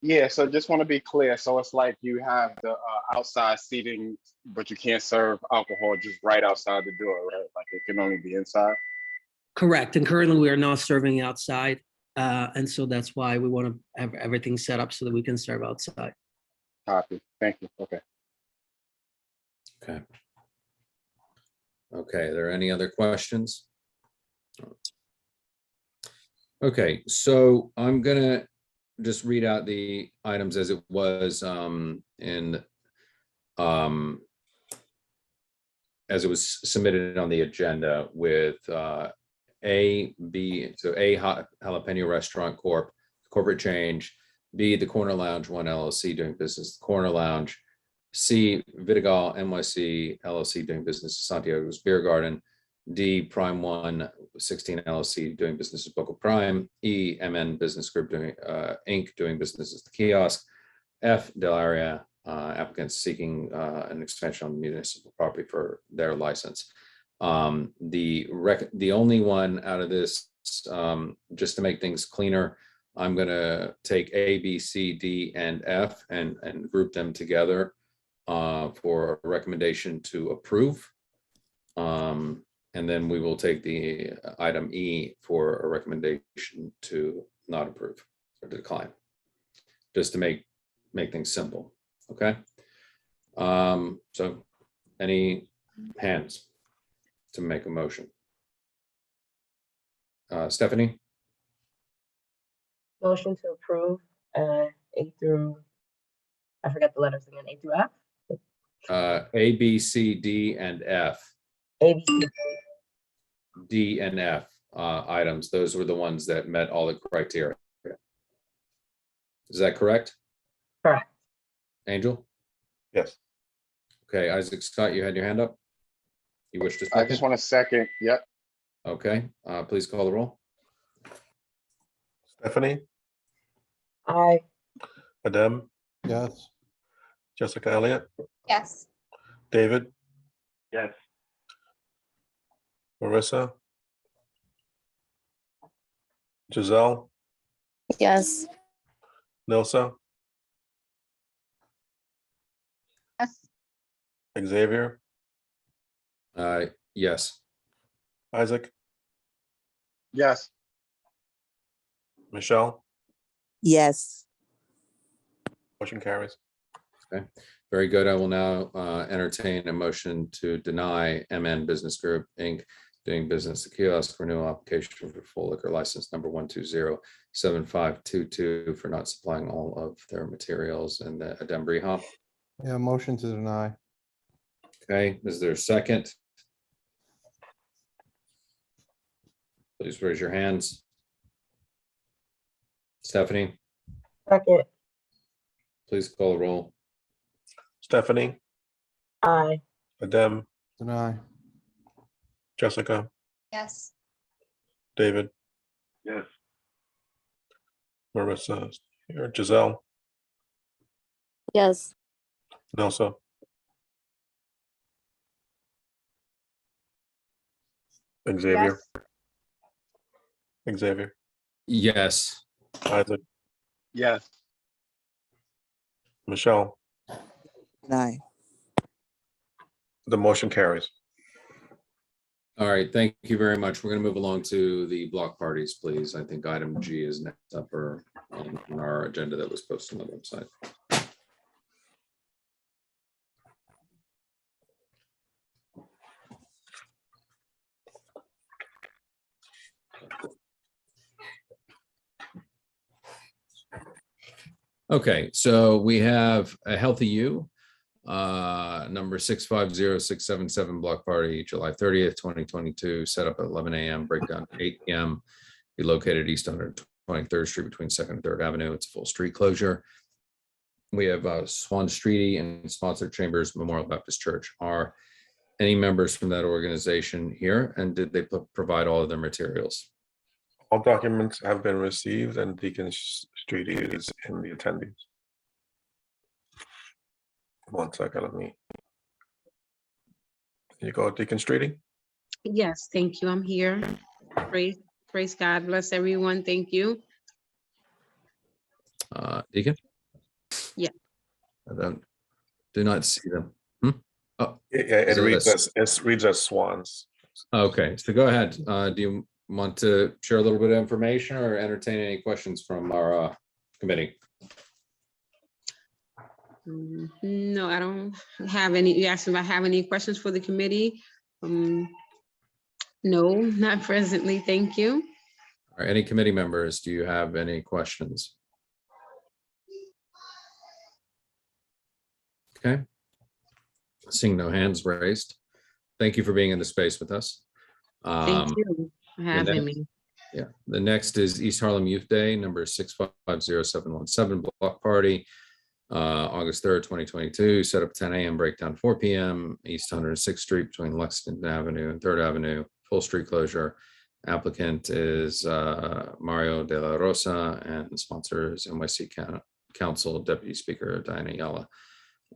Yeah, so just want to be clear. So it's like you have the outside seating, but you can't serve alcohol just right outside the door, right? Like it can only be inside. Correct. And currently we are not serving outside. And so that's why we want to have everything set up so that we can serve outside. Copy. Thank you. Okay. Okay. Okay, are there any other questions? Okay, so I'm gonna just read out the items as it was as it was submitted on the agenda with A, B, so A, Jalapeno Restaurant Corp, corporate change, B, the Corner Lounge One LLC doing business, the Corner Lounge, C, Vidigal NYC LLC doing business as Santiago's Beer Garden, D, Prime One 16 LLC doing business as Boca Prime, E, MN Business Group doing Inc. doing business as the Kiosk, F, Del Area applicants seeking an expansion on municipal property for their license. The only one out of this, just to make things cleaner, I'm gonna take A, B, C, D, and F and group them together for a recommendation to approve. And then we will take the item E for a recommendation to not approve or decline, just to make things simple. Okay. So any hands to make a motion? Stephanie? Motion to approve, A through, I forgot the letters again, A through F? A, B, C, D, and F. A, B, C. D and F items. Those were the ones that met all the criteria. Is that correct? Correct. Angel? Yes. Okay, Isaac Scott, you had your hand up. You wish to I second? just want a second. Yep. Okay, please call the roll. Stephanie, Aye. Adem, Yes. Jessica Elliott, Yes. David, Yes. Marissa, Giselle, Yes. Nilsa, Yes. Xavier, Yes. Isaac, Yes. Michelle, Yes. motion carries. Okay, very good. I will now entertain a motion to deny MN Business Group, Inc. doing business at Kiosk renewal application for full liquor license number 1207522 for not supplying all of their materials in the Adem Brehop. Yeah, motion to deny. Okay, is there a second? Please raise your hands. Stephanie, Second. please call the roll. Stephanie, Aye. Adem, Deny. Jessica, Yes. David, Yes. Marissa, here, Giselle, Yes. Nilsa, Xavier, Xavier, Yes. Isaac, Yes. Michelle, Aye. the motion carries. All right, thank you very much. We're going to move along to the block parties, please. I think item G is next up or on our agenda that was posted on the website. Okay, so we have a Healthy You, number 650677 block party, July 30th, 2022, set up at 11 a.m., breakdown 8 p.m. Be located East 120 23rd Street between Second and Third Avenue. It's a full street closure. We have Swan Streety and Sponsored Chambers Memorial Baptist Church. Are any members from that organization here, and did they provide all of their materials? All documents have been received and Deacon Street is in the attendees. One second, let me. You go, Deacon Streety. Yes, thank you. I'm here. Praise God. Bless everyone. Thank you. Deacon? Yeah. I do not see them. Oh, It so reads that's- as Swans. Okay, so go ahead. Do you want to share a little bit of information or entertain any questions from our committee? No, I don't have any. You asked if I have any questions for the committee. No, not presently. Thank you. Or any committee members, do you have any questions? Okay. Seeing no hands raised. Thank you for being in the space with us. Thank you for having me. Yeah, the next is East Harlem Youth Day, number 650-717 block party, August 3rd, 2022, set up 10 a.m., breakdown 4 p.m., East 106th Street between Lexington Avenue and 3rd Avenue, full street closure. Applicant is Mario De La Rosa, and the sponsor is NYC Council Deputy Speaker Diana Yala.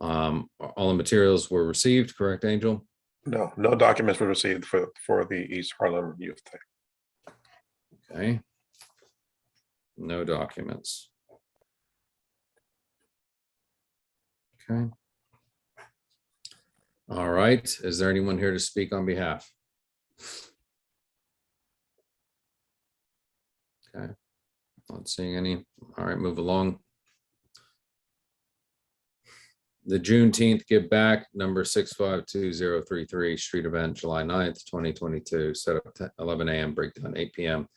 All the materials were received, correct, Angel? No documents were received for the East Harlem Youth Day. Okay. No documents. Okay. All right. Is there anyone here to speak on behalf? Okay. Not seeing any. All right, move along. The Juneteenth Give Back, number 652033, street event, July 9th, 2022, set up 11 a.m., breakdown 8 p.m.,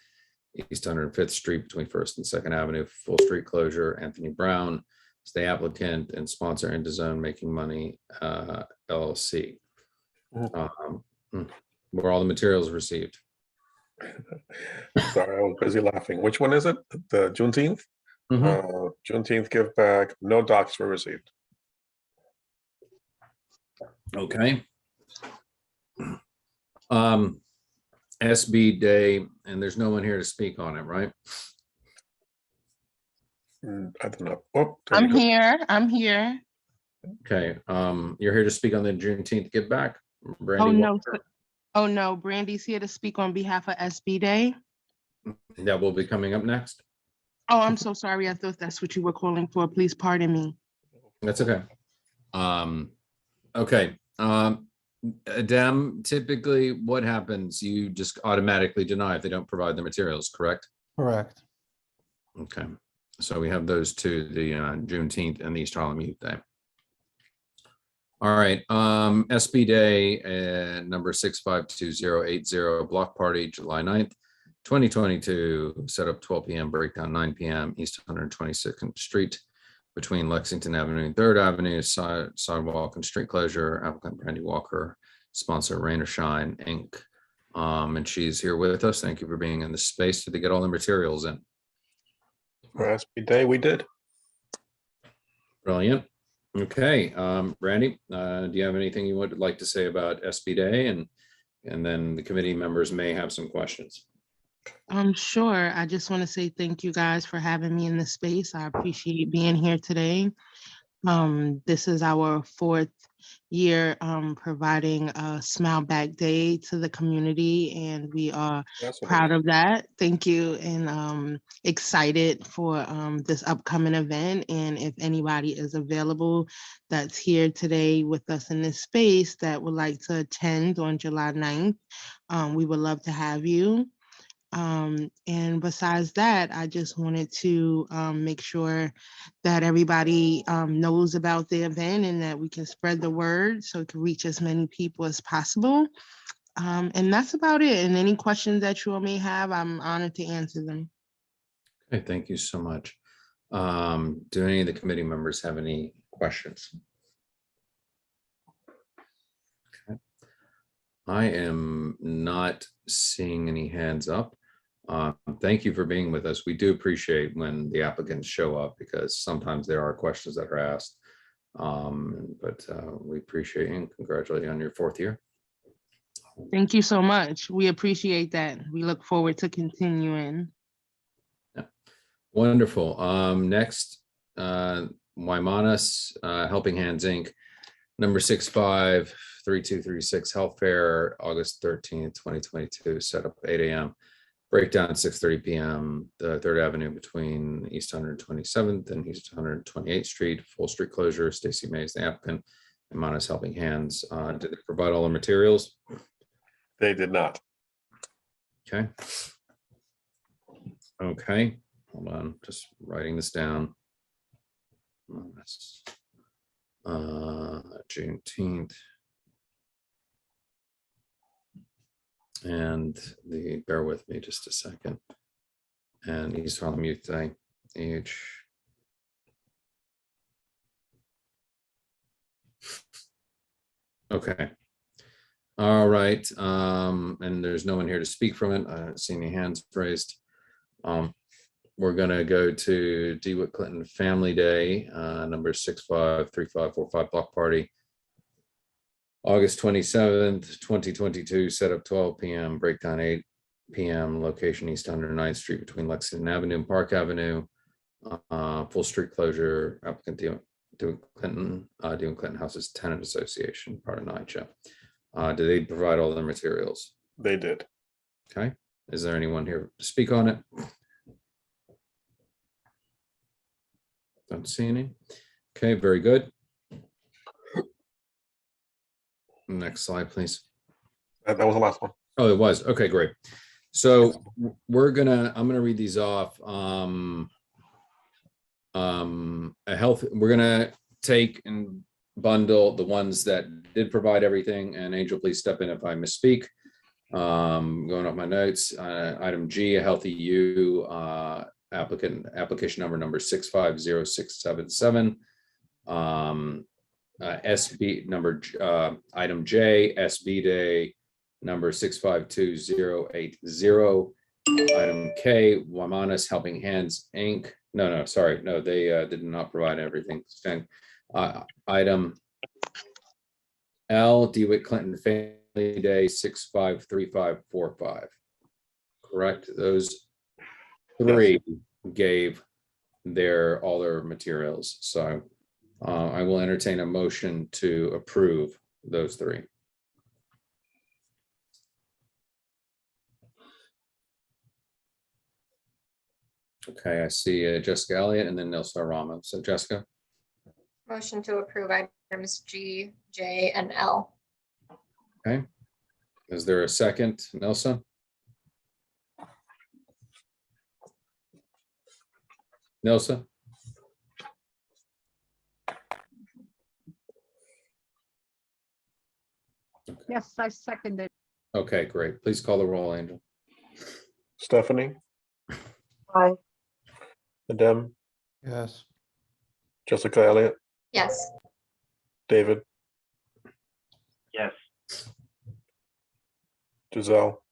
East 105th Street between 1st and 2nd Avenue, full street closure. Anthony Brown is the applicant and sponsor InterZone Making Money LLC. Were all the materials received? Sorry, I was busy laughing. Which one is it? The Juneteenth? Juneteenth Give Back, no docs were received. Okay. SB Day, and there's no one here to speak on it, right? I don't know. Oh, I'm here. Okay, you're here to speak on the Juneteenth Give Back? Brandy Oh, no. Walker? Oh, no. Brandy's here to speak on behalf of SB Day. That will be coming up next. Oh, I'm so sorry. I thought that's what you were calling for. Please pardon me. That's okay. Okay. Adem, typically what happens? You just automatically deny if they don't provide the materials, correct? Correct. Okay. So we have those two, the Juneteenth and the East Harlem Youth Day. All right. SB Day, number 652080, block party, July 9th, 2022, set up 12 p.m., breakdown 9 p.m., East 122nd Street between Lexington Avenue and 3rd Avenue, sidewalk and street closure. Applicant Brandy Walker, sponsor Rain or Shine Inc. And she's here with us. Thank you for being in the space. Did they get all the materials in? For SB Day, we did. Brilliant. Okay, Brandy, do you have anything you would like to say about SB Day? And then the committee members may have some questions. Sure. I just want to say thank you guys for having me in this space. I appreciate being here today. This is our 4th year providing a Smile Back Day to the community, and we are proud of that. Thank you, and excited for this upcoming event. And if anybody is available that's here today with us in this space that would like to attend on July 9th, we would love to have you. And besides that, I just wanted to make sure that everybody knows about the event and that we can spread the word so it can reach as many people as possible. And that's about it. And any questions that you all may have, I'm honored to answer them. Okay, thank you so much. Do any of the committee members have any questions? Okay. I am not seeing any hands up. Thank you for being with us. We do appreciate when the applicants show up because sometimes there are questions that are asked. But we appreciate you and congratulate you on your 4th year. Thank you so much. We appreciate that. We look forward to continuing. Wonderful. Next, Wymanis Helping Hands Inc., number 653236 Health Fair, August 13th, 2022, set up 8 a.m. Breakdown 6:30 p.m. The 3rd Avenue between East 127th and East 128th Street, full street closure. Stacy Mays, the applicant, Wymanis Helping Hands. Did they provide all the materials? They did not. Okay. Okay. Hold on, just writing this down. Juneteenth. And bear with me just a second. And East Harlem Youth Day, Okay. All right. And there's no one here to speak from it. I don't see any hands raised. We're gonna go to DeWitt Clinton Family Day, number 653545 block party. August 27th, 2022, set up 12 p.m., breakdown 8 p.m., location East 109th Street between Lexington Avenue and Park Avenue. Full street closure, applicant DeWitt Clinton Houses Tenant Association, part of NYCHA. Do they provide all the materials? They did. Okay. Is there anyone here to speak on it? Don't see any. Okay, very good. Next slide, please. That was the last one. Oh, it was. Okay, great. So I'm gonna read these off. We're gonna take and bundle the ones that did provide everything, and Angel, please step in if I misspeak. Going off my notes, item G, a Healthy You, application number 650677. SB number, item J, SB Day number 652080. Item K, Wymanis Helping Hands Inc. No, sorry, no, they did not provide everything. Item L, DeWitt Clinton Family Day 653545. Correct. Those 3 gave all their materials. So I will entertain a motion to approve those 3. Okay, I see Jessica Elliott and then Nilsa Rama. So Jessica. Motion to approve items G, J, and L. Okay. Is there a second, Nilsa? Nilsa? Yes, I second it. Okay, great. Please call the roll, Angel. Stephanie, Aye. Adem, Yes. Jessica Elliott, Yes. David, Yes. Giselle,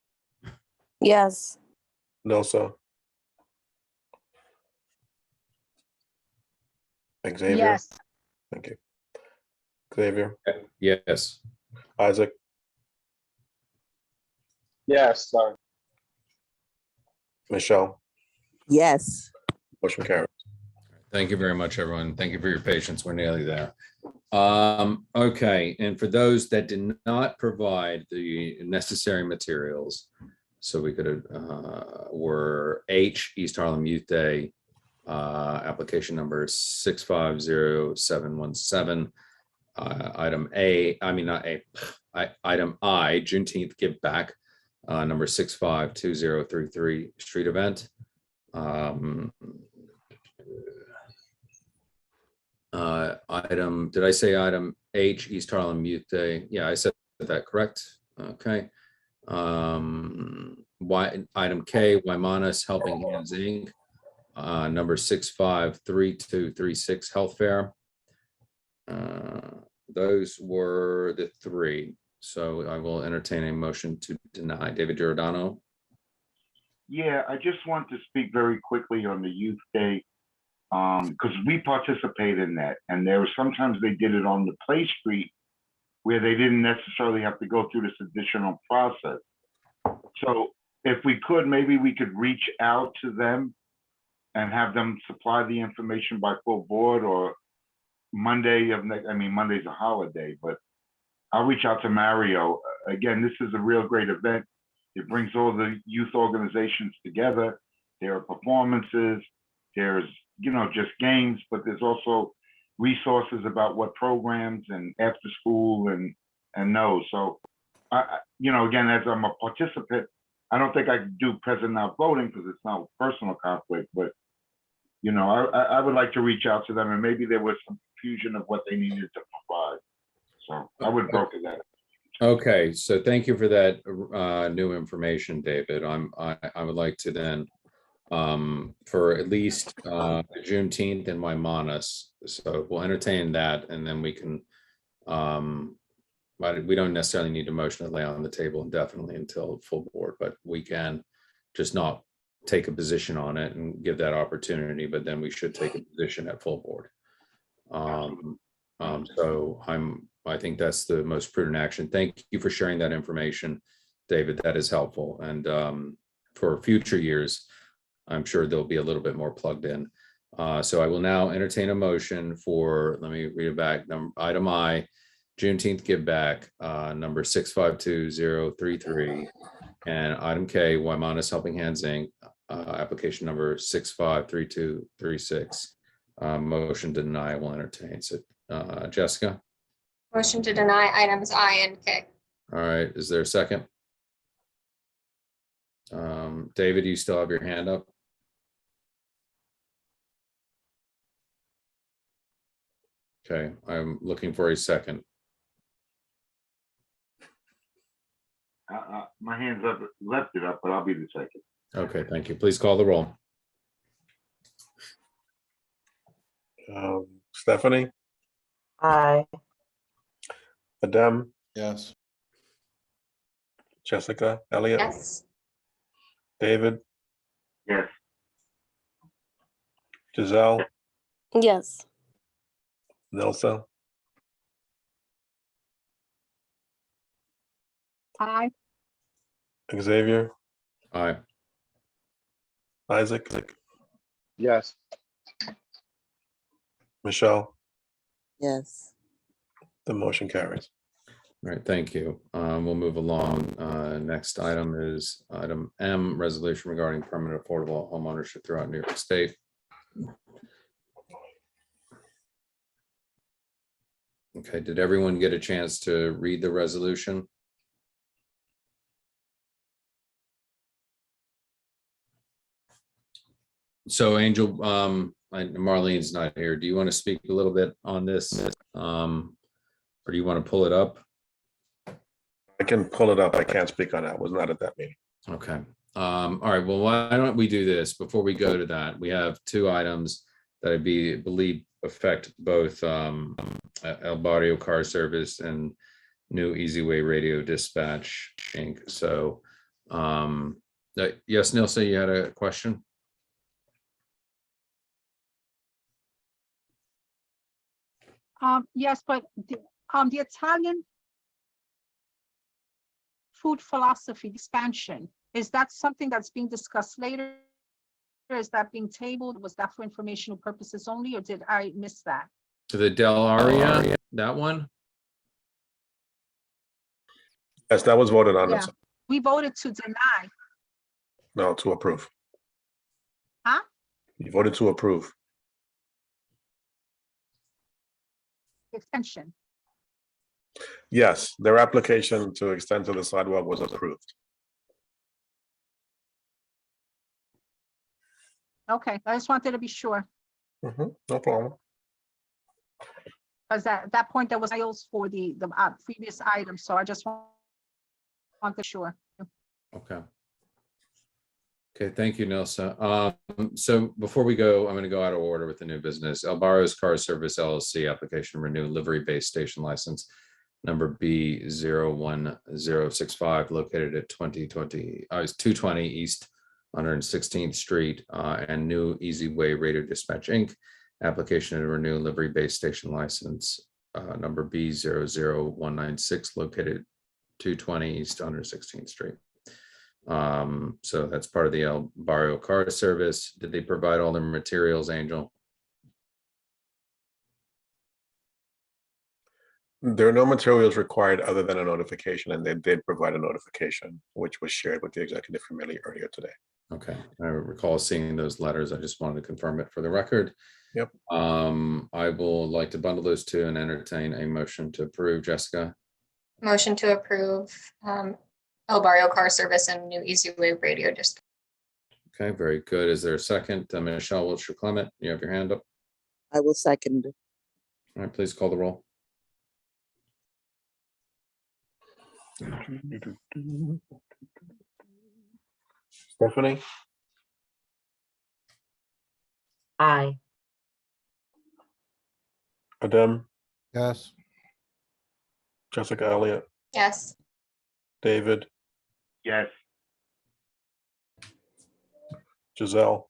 Yes. Nilsa, Xavier. Yes. Thank you. Xavier, Yes. Isaac, Yes, sorry. Michelle, Yes. motion carries. Thank you very much, everyone. Thank you for your patience. We're nearly there. Okay, and for those that did not provide the necessary materials, so we could have were H, East Harlem Youth Day, application number 650717. Item A, I mean not A, item I, Juneteenth Give Back, number 652033 street event. Item, did I say item H, East Harlem Youth Day? Yeah, I said that, correct? Okay. Item K, Wymanis Helping Hands Inc., number 653236 Health Fair. Those were the 3. So I will entertain a motion to deny. David Giordano. Yeah, I just want to speak very quickly on the Youth Day, because we participate in that, and there were sometimes they did it on the Play Street where they didn't necessarily have to go through this additional process. So if we could, maybe we could reach out to them and have them supply the information by full board, or Monday of next, I mean, Monday's a holiday, but I'll reach out to Mario. Again, this is a real great event. It brings all the youth organizations together. There are performances, there's, you know, just games, but there's also resources about what programs and after school and those. So, you know, again, as I'm a participant, I don't think I can do present not voting because it's not a personal conflict, but, you know, I would like to reach out to them, and maybe there was some confusion of what they needed to provide. So I would broker that. Okay, so thank you for that new information, David. I would like to then for at least Juneteenth and Waimanas. So we'll entertain that, and then we can but we don't necessarily need a motion to lay on the table indefinitely until full board, but we can just not take a position on it and give that opportunity, but then we should take a position at full board. So I think that's the most prudent action. Thank you for sharing that information, David. That is helpful. And for future years, I'm sure there'll be a little bit more plugged in. So I will now entertain a motion for, let me read it back, item I, Juneteenth give back, number 652-033, and item K, Waimanas Helping Hands Inc., application number 653236. Motion to deny will entertain. So Jessica? Motion to deny items I and K. All right, is there a second? David, you still have your hand up? Okay, I'm looking for a second. My hand's up, left it up, but I'll be the second. Okay, thank you. Please call the roll. Stephanie, Aye. Adem, Yes. Jessica, Elliot, Yes. David, Yes. Giselle, Yes. Nelson, Aye. Xavier, Aye. Isaac, Yes. Michelle. Yes. The motion carries. All right, thank you. We'll move along. Next item is item M, resolution regarding permanent affordable home ownership throughout New York State. Okay, did everyone get a chance to read the resolution? So Angel, Marlene's not here. Do you want to speak a little bit on this? Or do you want to pull it up? I can pull it up. I can't speak on that. I was not at that meeting. Okay. All right. Well, why don't we do this before we go to that? We have two items that I believe affect both El Barrio Car Service and New Easy Way Radio Dispatch Inc. So, yes, Nilsa, you had a question? Yes, but the Italian food philosophy expansion, is that something that's being discussed later? Is that being tabled? Was that for informational purposes only, or did I miss that? To the Del Aria, that one? Yes, that was voted on. Yeah, we voted to deny. No, to approve. Huh? You voted to approve. Extension. Yes, their application to extend to the sidewalk was approved. Okay, I just wanted to be sure, No problem. because at that point, there was aisles for the previous item, so I just want to be sure. Okay. Okay, thank you, Nilsa. So before we go, I'm going to go out of order with the new business. El Barrio's Car Service LLC application renew livery-based station license number B01065 located at 220 East 116th Street, and New Easy Way Radio Dispatch Inc. Application to renew livery base station license number B00196 located 220 East 116th Street. So that's part of the El Barrio Car Service. Did they provide all their materials, Angel? There are no materials required other than a notification, and they did provide a notification, which was shared with the executive committee earlier today. Okay, I recall seeing those letters. I just wanted to confirm it for the record. Yep. I will like to bundle those two and entertain a motion to approve. Jessica, Motion to approve El Barrio Car Service and New Easy Way Radio Dispatch. okay, very good. Is there a second? Michelle Wiltshire Clement, you have your hand up. I will second. All right, please call the roll. Stephanie, Aye. Adem, Yes. Jessica Elliott, Yes. David, Yes. Giselle,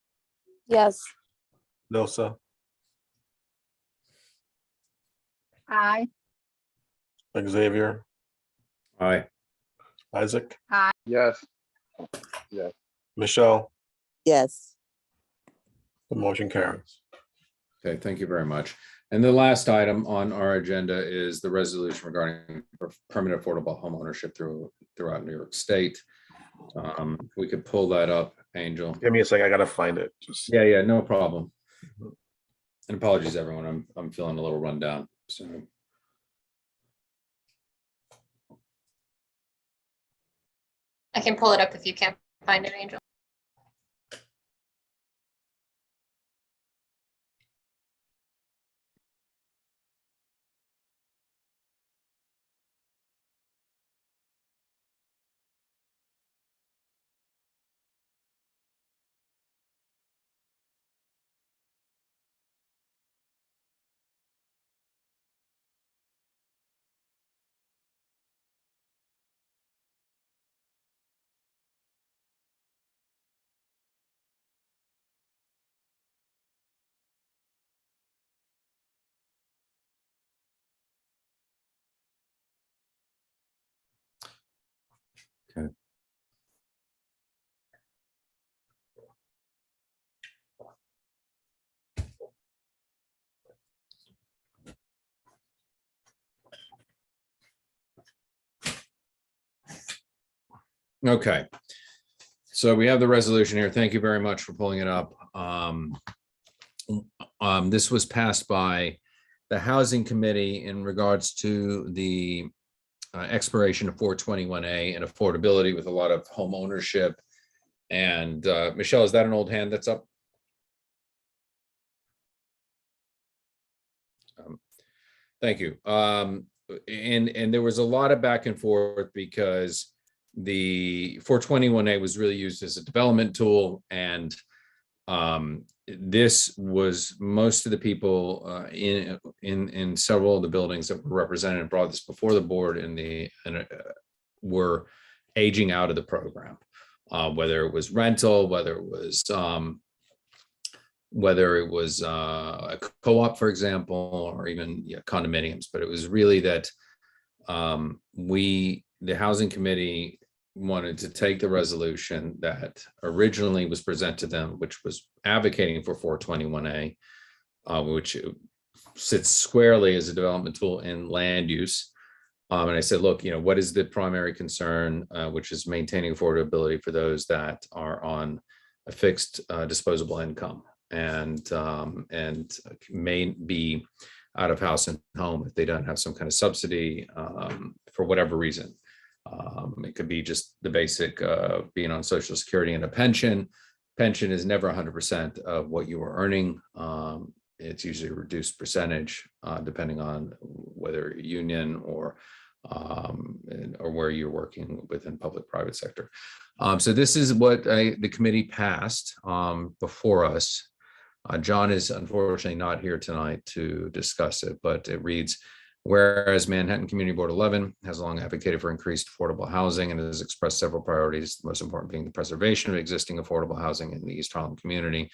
Yes. Nilsa, Aye. Xavier, Aye. Isaac, Aye. Yes. Yes. Michelle, Yes. the motion carries. Okay, thank you very much. And the last item on our agenda is the resolution regarding permanent affordable home ownership throughout New York State. We could pull that up, Angel. Give me a second, I gotta find it. Just Yeah, no problem. And apologies, everyone. I'm feeling a little run down. So I can pull it up if you can't find it, Angel. okay. Okay. So we have the resolution here. Thank you very much for pulling it up. This was passed by the Housing Committee in regards to the expiration of 421A and affordability with a lot of home ownership. And Michelle, is that an old hand that's up? Thank you. And there was a lot of back and forth because the 421A was really used as a development tool, and this was most of the people in several of the buildings that were represented and brought this before the board were aging out of the program, whether it was rental, whether it was a co-op, for example, or even condominiums. But it was really that the Housing Committee wanted to take the resolution that originally was presented to them, which was advocating for 421A, which sits squarely as a development tool in land use. And I said, look, what is the primary concern, which is maintaining affordability for those that are on a fixed disposable income and may be out of house and home if they don't have some kind of subsidy for whatever reason. It could be just the basic being on Social Security and a pension. Pension is never 100% of what you are earning. It's usually a reduced percentage depending on whether you're union or where you're working within public-private sector. So this is what the committee passed before us. John is unfortunately not here tonight to discuss it, but it reads, Whereas Manhattan Community Board 11 has long advocated for increased affordable housing and has expressed several priorities, the most important being the preservation of existing affordable housing in the East Harlem community.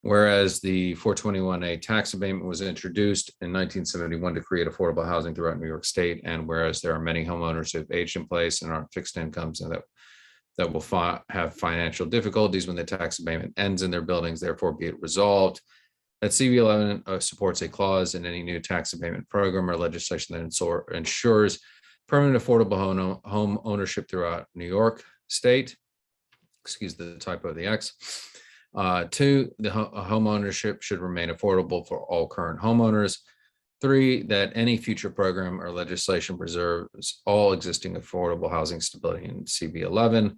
Whereas the 421A tax abatement was introduced in 1971 to create affordable housing throughout New York State, and whereas there are many homeowners who have aged in place and are on fixed incomes and that will have financial difficulties when the tax abatement ends in their buildings, therefore be it resolved that CB11 supports a clause in any new tax abatement program or legislation that ensures permanent affordable home ownership throughout New York State. Excuse the typo of the X. 2, the home ownership should remain affordable for all current homeowners. 3, that any future program or legislation preserves all existing affordable housing stability in CB11.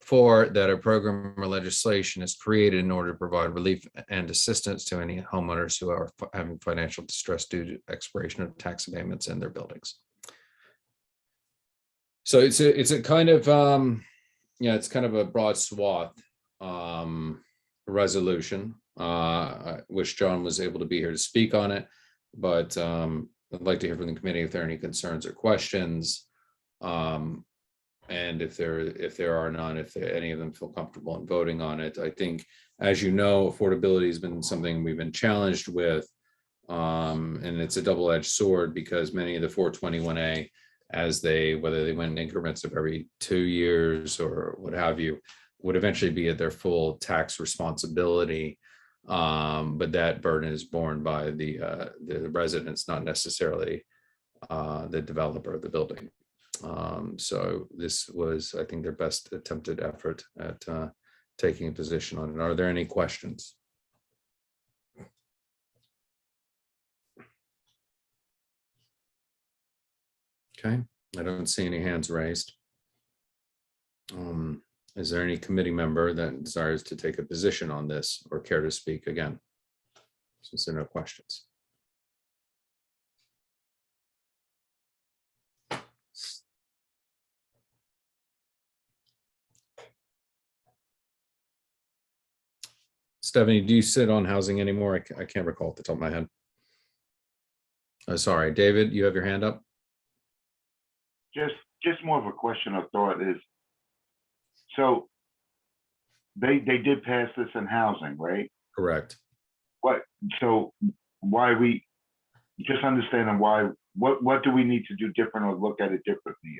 4, that a program or legislation is created in order to provide relief and assistance to any homeowners who are having financial distress due to expiration of tax abatements in their buildings. So it's a kind of it's kind of a broad swath resolution. I wish John was able to be here to speak on it, but I'd like to hear from the committee if there are any concerns or questions. And if there are none, if any of them feel comfortable in voting on it. I think, as you know, affordability has been something we've been challenged with. And it's a double-edged sword because many of the 421A, whether they went in increments of every 2 years or what have you, would eventually be at their full tax responsibility. But that burden is borne by the residents, not necessarily the developer of the building. So this was, I think, their best attempted effort at taking a position on it. Are there any questions? Okay, I don't see any hands raised. Is there any committee member that desires to take a position on this or care to speak again? Since there are no questions. Stephanie, do you sit on housing anymore? I can't recall at the top of my head. Oh, sorry, David, you have your hand up. Just more of a question or thought is, so they did pass this in housing, right? Correct. So why we just understanding why, what do we need to do different or look at it differently?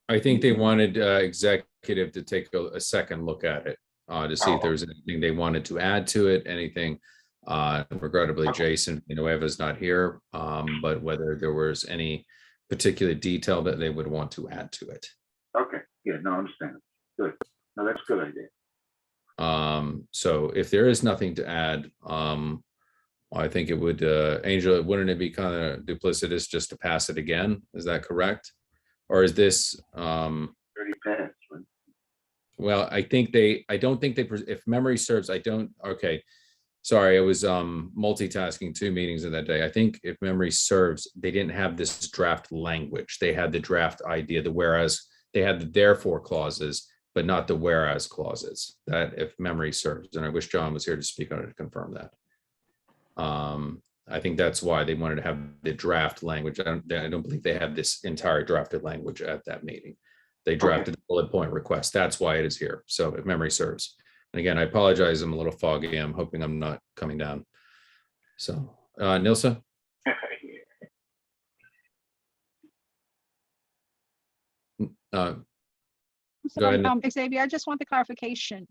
I think they wanted executive to take a second look at it to see if there was anything they wanted to add to it, anything. Regrettably, Jason Villanueva is not here, but whether there was any particular detail that they would want to add to it. Okay, yeah, no, I understand. Good. No, that's a good idea. So if there is nothing to add, I think it would, Angela, wouldn't it be kind of duplicitous just to pass it again? Is that correct? Or is this? Already passed, right? Well, I don't think they, if memory serves, okay. Sorry, I was multitasking 2 meetings in that day. I think if memory serves, they didn't have this draft language. They had the draft idea, the whereas, they had the therefore clauses, but not the whereas clauses. That, if memory serves, and I wish John was here to speak on it to confirm that. I think that's why they wanted to have the draft language. I don't believe they had this entire drafted language at that meeting. They drafted the bullet point request. That's why it is here. So if memory serves. And again, I apologize, I'm a little foggy. I'm hoping I'm not coming down. So, Nilsa? Go ahead. Xavier, I just want the clarification.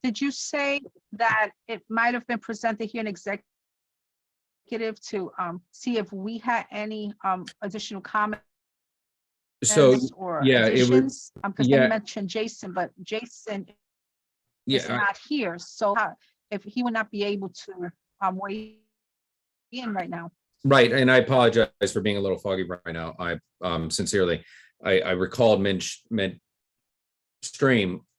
Did you say that it might have been presented here in executive to see if we had any additional comments? So, or yeah, it would, additions? Because they mentioned Jason, but Jason is not here. So if he would not be able to weigh in right now. Right, and I apologize for being a little foggy right now. I sincerely, I recalled midstream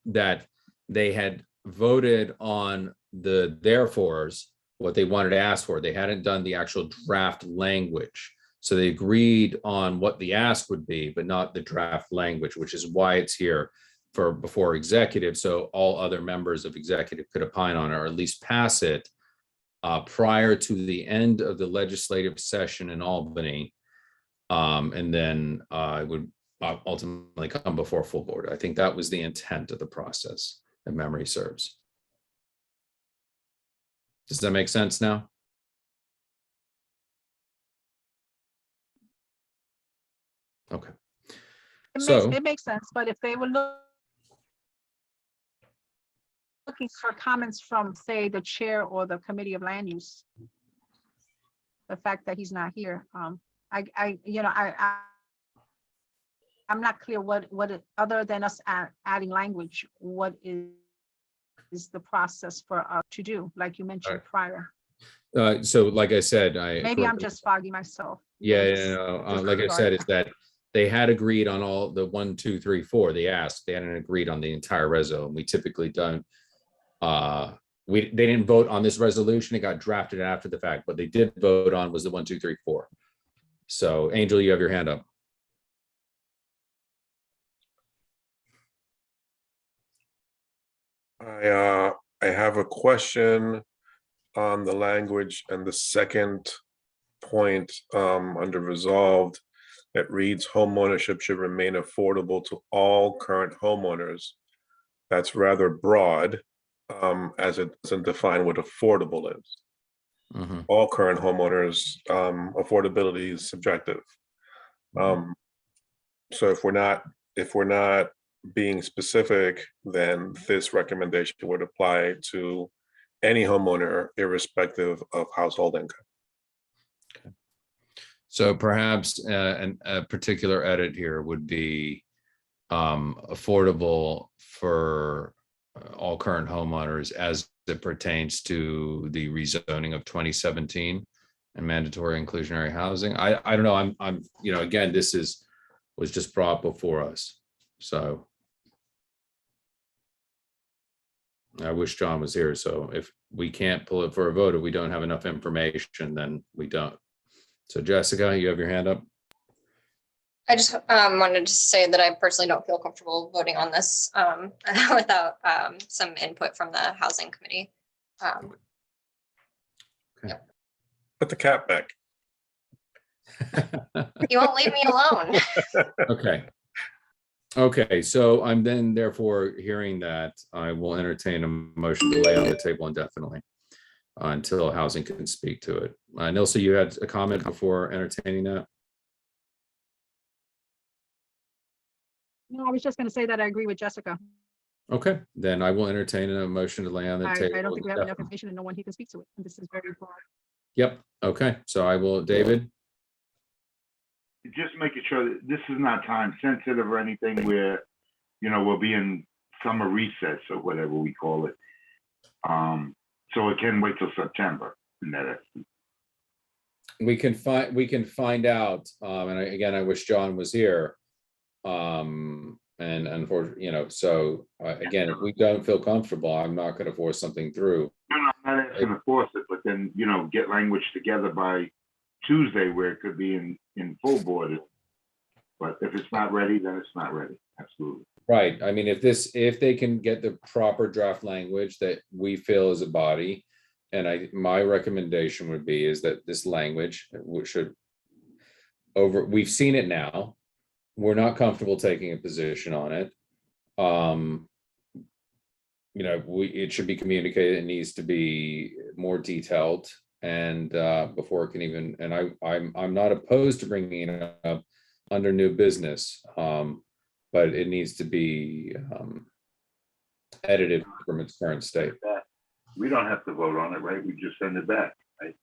that they had voted on the therefores, what they wanted to ask for. They hadn't done the actual draft language. So they agreed on what the ask would be, but not the draft language, which is why it's here for before executive. So all other members of executive could opine on it, or at least pass it prior to the end of the legislative session in Albany. And then it would ultimately come before full board. I think that was the intent of the process, if memory serves. Does that make sense now? Okay. It makes sense, but if they were looking for comments from, say, the chair or the committee of land use, the fact that he's not here, I'm not clear other than us adding language, what is the process for us to do, like you mentioned prior. So like I said, Maybe I'm just foggy myself. Yeah, Just like I sorry. said, is that they had agreed on all the 1, 2, 3, 4. They hadn't agreed on the entire reso. And we typically don't. They didn't vote on this resolution. It got drafted after the fact. What they did vote on was the 1, 2, 3, 4. So Angel, you have your hand up. I have a question on the language and the second point under resolved. It reads home ownership should remain affordable to all current homeowners. That's rather broad, as it doesn't define what affordable is. Mhm. All current homeowners, affordability is subjective. So if we're not being specific, then this recommendation would apply to any homeowner irrespective of household income. So perhaps a particular edit here would be affordable for all current homeowners as it pertains to the rezoning of 2017 and mandatory inclusionary housing. I don't know. I'm again, this was just brought before us. So I wish John was here. So if we can't pull it for a vote, or we don't have enough information, then we don't. So Jessica, you have your hand up. I just wanted to say that I personally don't feel comfortable voting on this without some input from the housing committee. Put the cat back. You won't leave me alone. Okay, so I'm then therefore hearing that I will entertain a motion to lay on the table indefinitely until housing can speak to it. Nilsa, you had a comment before entertaining that? No, I was just going to say that I agree with Jessica. Okay, then I will entertain a motion to lay on the table. I don't think we have enough indefinitely. information and no one who can speak to it. And this is very broad. Yep, okay, so I will, David? Just making sure that this is not time sensitive or anything where, we'll be in summer recess or whatever we call it. So it can wait till September in that essence. We can find out, and again, I wish John was here. And unfortunately, so again, if we don't feel comfortable, I'm not going to force something through. I'm not asking to force it, but then, get language together by Tuesday where it could be in full board. But if it's not ready, then it's not ready. Absolutely. Right. I mean, if they can get the proper draft language that we feel as a body, and my recommendation would be is that this language we've seen it now. We're not comfortable taking a position on it. It should be communicated. It needs to be more detailed, and before it can even. And I'm not opposed to bringing it up under new business, but it needs to be edited from its current state. We don't have to vote on it, right? We just send it back, right?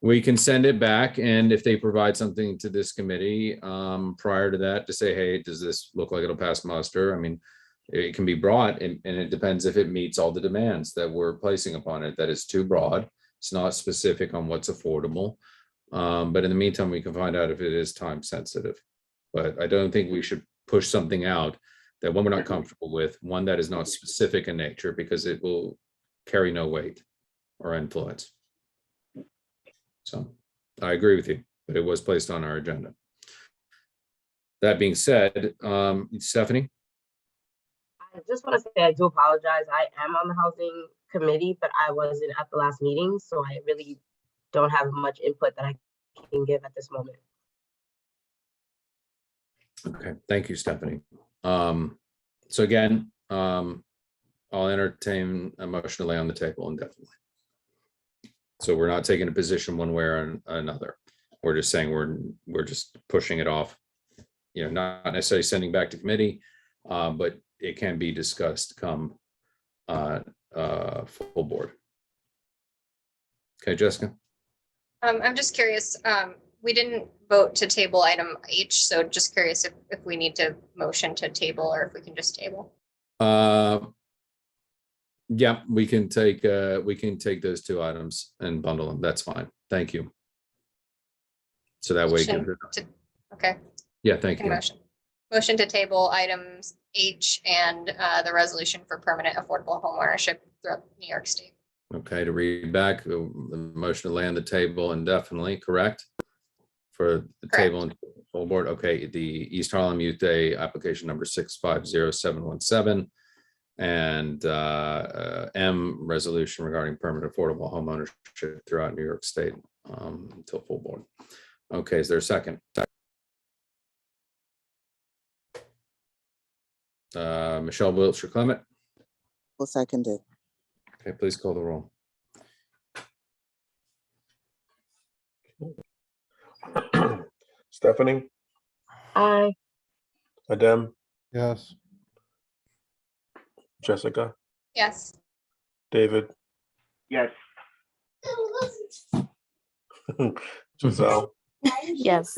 We can send it back, and if they provide something to this committee prior to that to say, hey, does this look like it'll pass muster? I mean, it can be brought, and it depends if it meets all the demands that we're placing upon it. That is too broad. It's not specific on what's affordable. But in the meantime, we can find out if it is time sensitive. But I don't think we should push something out that one we're not comfortable with, one that is not specific in nature, because it will carry no weight or influence. So I agree with you, but it was placed on our agenda. That being said, Stephanie? I just want to say I do apologize. I am on the housing committee, but I wasn't at the last meeting, so I really don't have much input that I can give at this moment. Okay, thank you, Stephanie. So again, I'll entertain a motion to lay on the table indefinitely. So we're not taking a position one way or another. We're just saying we're just pushing it off. You know, not necessarily sending back to committee, but it can be discussed come full board. Okay, Jessica? I'm just curious, we didn't vote to table item H, so just curious if we need to motion to table or if we can just table. Yeah, we can take those two items and bundle them. That's fine. Thank you. So that way. Okay. Yeah, thank Can you. Motion to table items H and the resolution for permanent affordable home ownership throughout New York State. Okay, to read back, the motion to lay on the table indefinitely, correct? For the table and full board. Okay, the East Harlem Youth Day application number 650-717 and M resolution regarding permanent affordable home ownership throughout New York State until full board. Okay, is there a second? Michelle Wiltshire Clement. Will second it. Okay, please call the roll. Stephanie, Aye. Adem, Yes. Jessica, Yes. David, Yes. Giselle, Yes.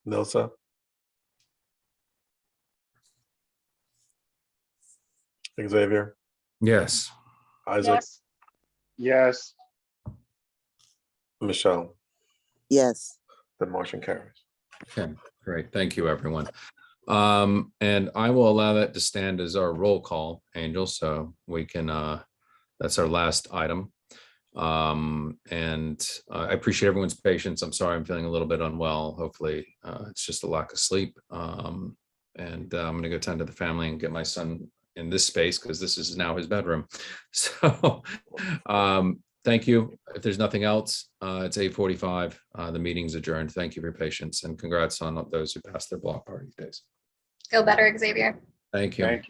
Nilsa, Xavier, Yes. Isaac, Yes. Michelle. Yes. The motion carries. Okay, great. Thank you, everyone. And I will allow that to stand as our roll call, Angel, so we can, that's our last item. And I appreciate everyone's patience. I'm sorry, I'm feeling a little bit unwell. Hopefully, it's just a lack of sleep. And I'm gonna go tend to the family and get my son in this space because this is now his bedroom. So, thank you. If there's nothing else, it's 8:45. The meeting's adjourned. Thank you for your patience and congrats on those who passed their block party days. Feel better, Xavier. Thank you. Thank you.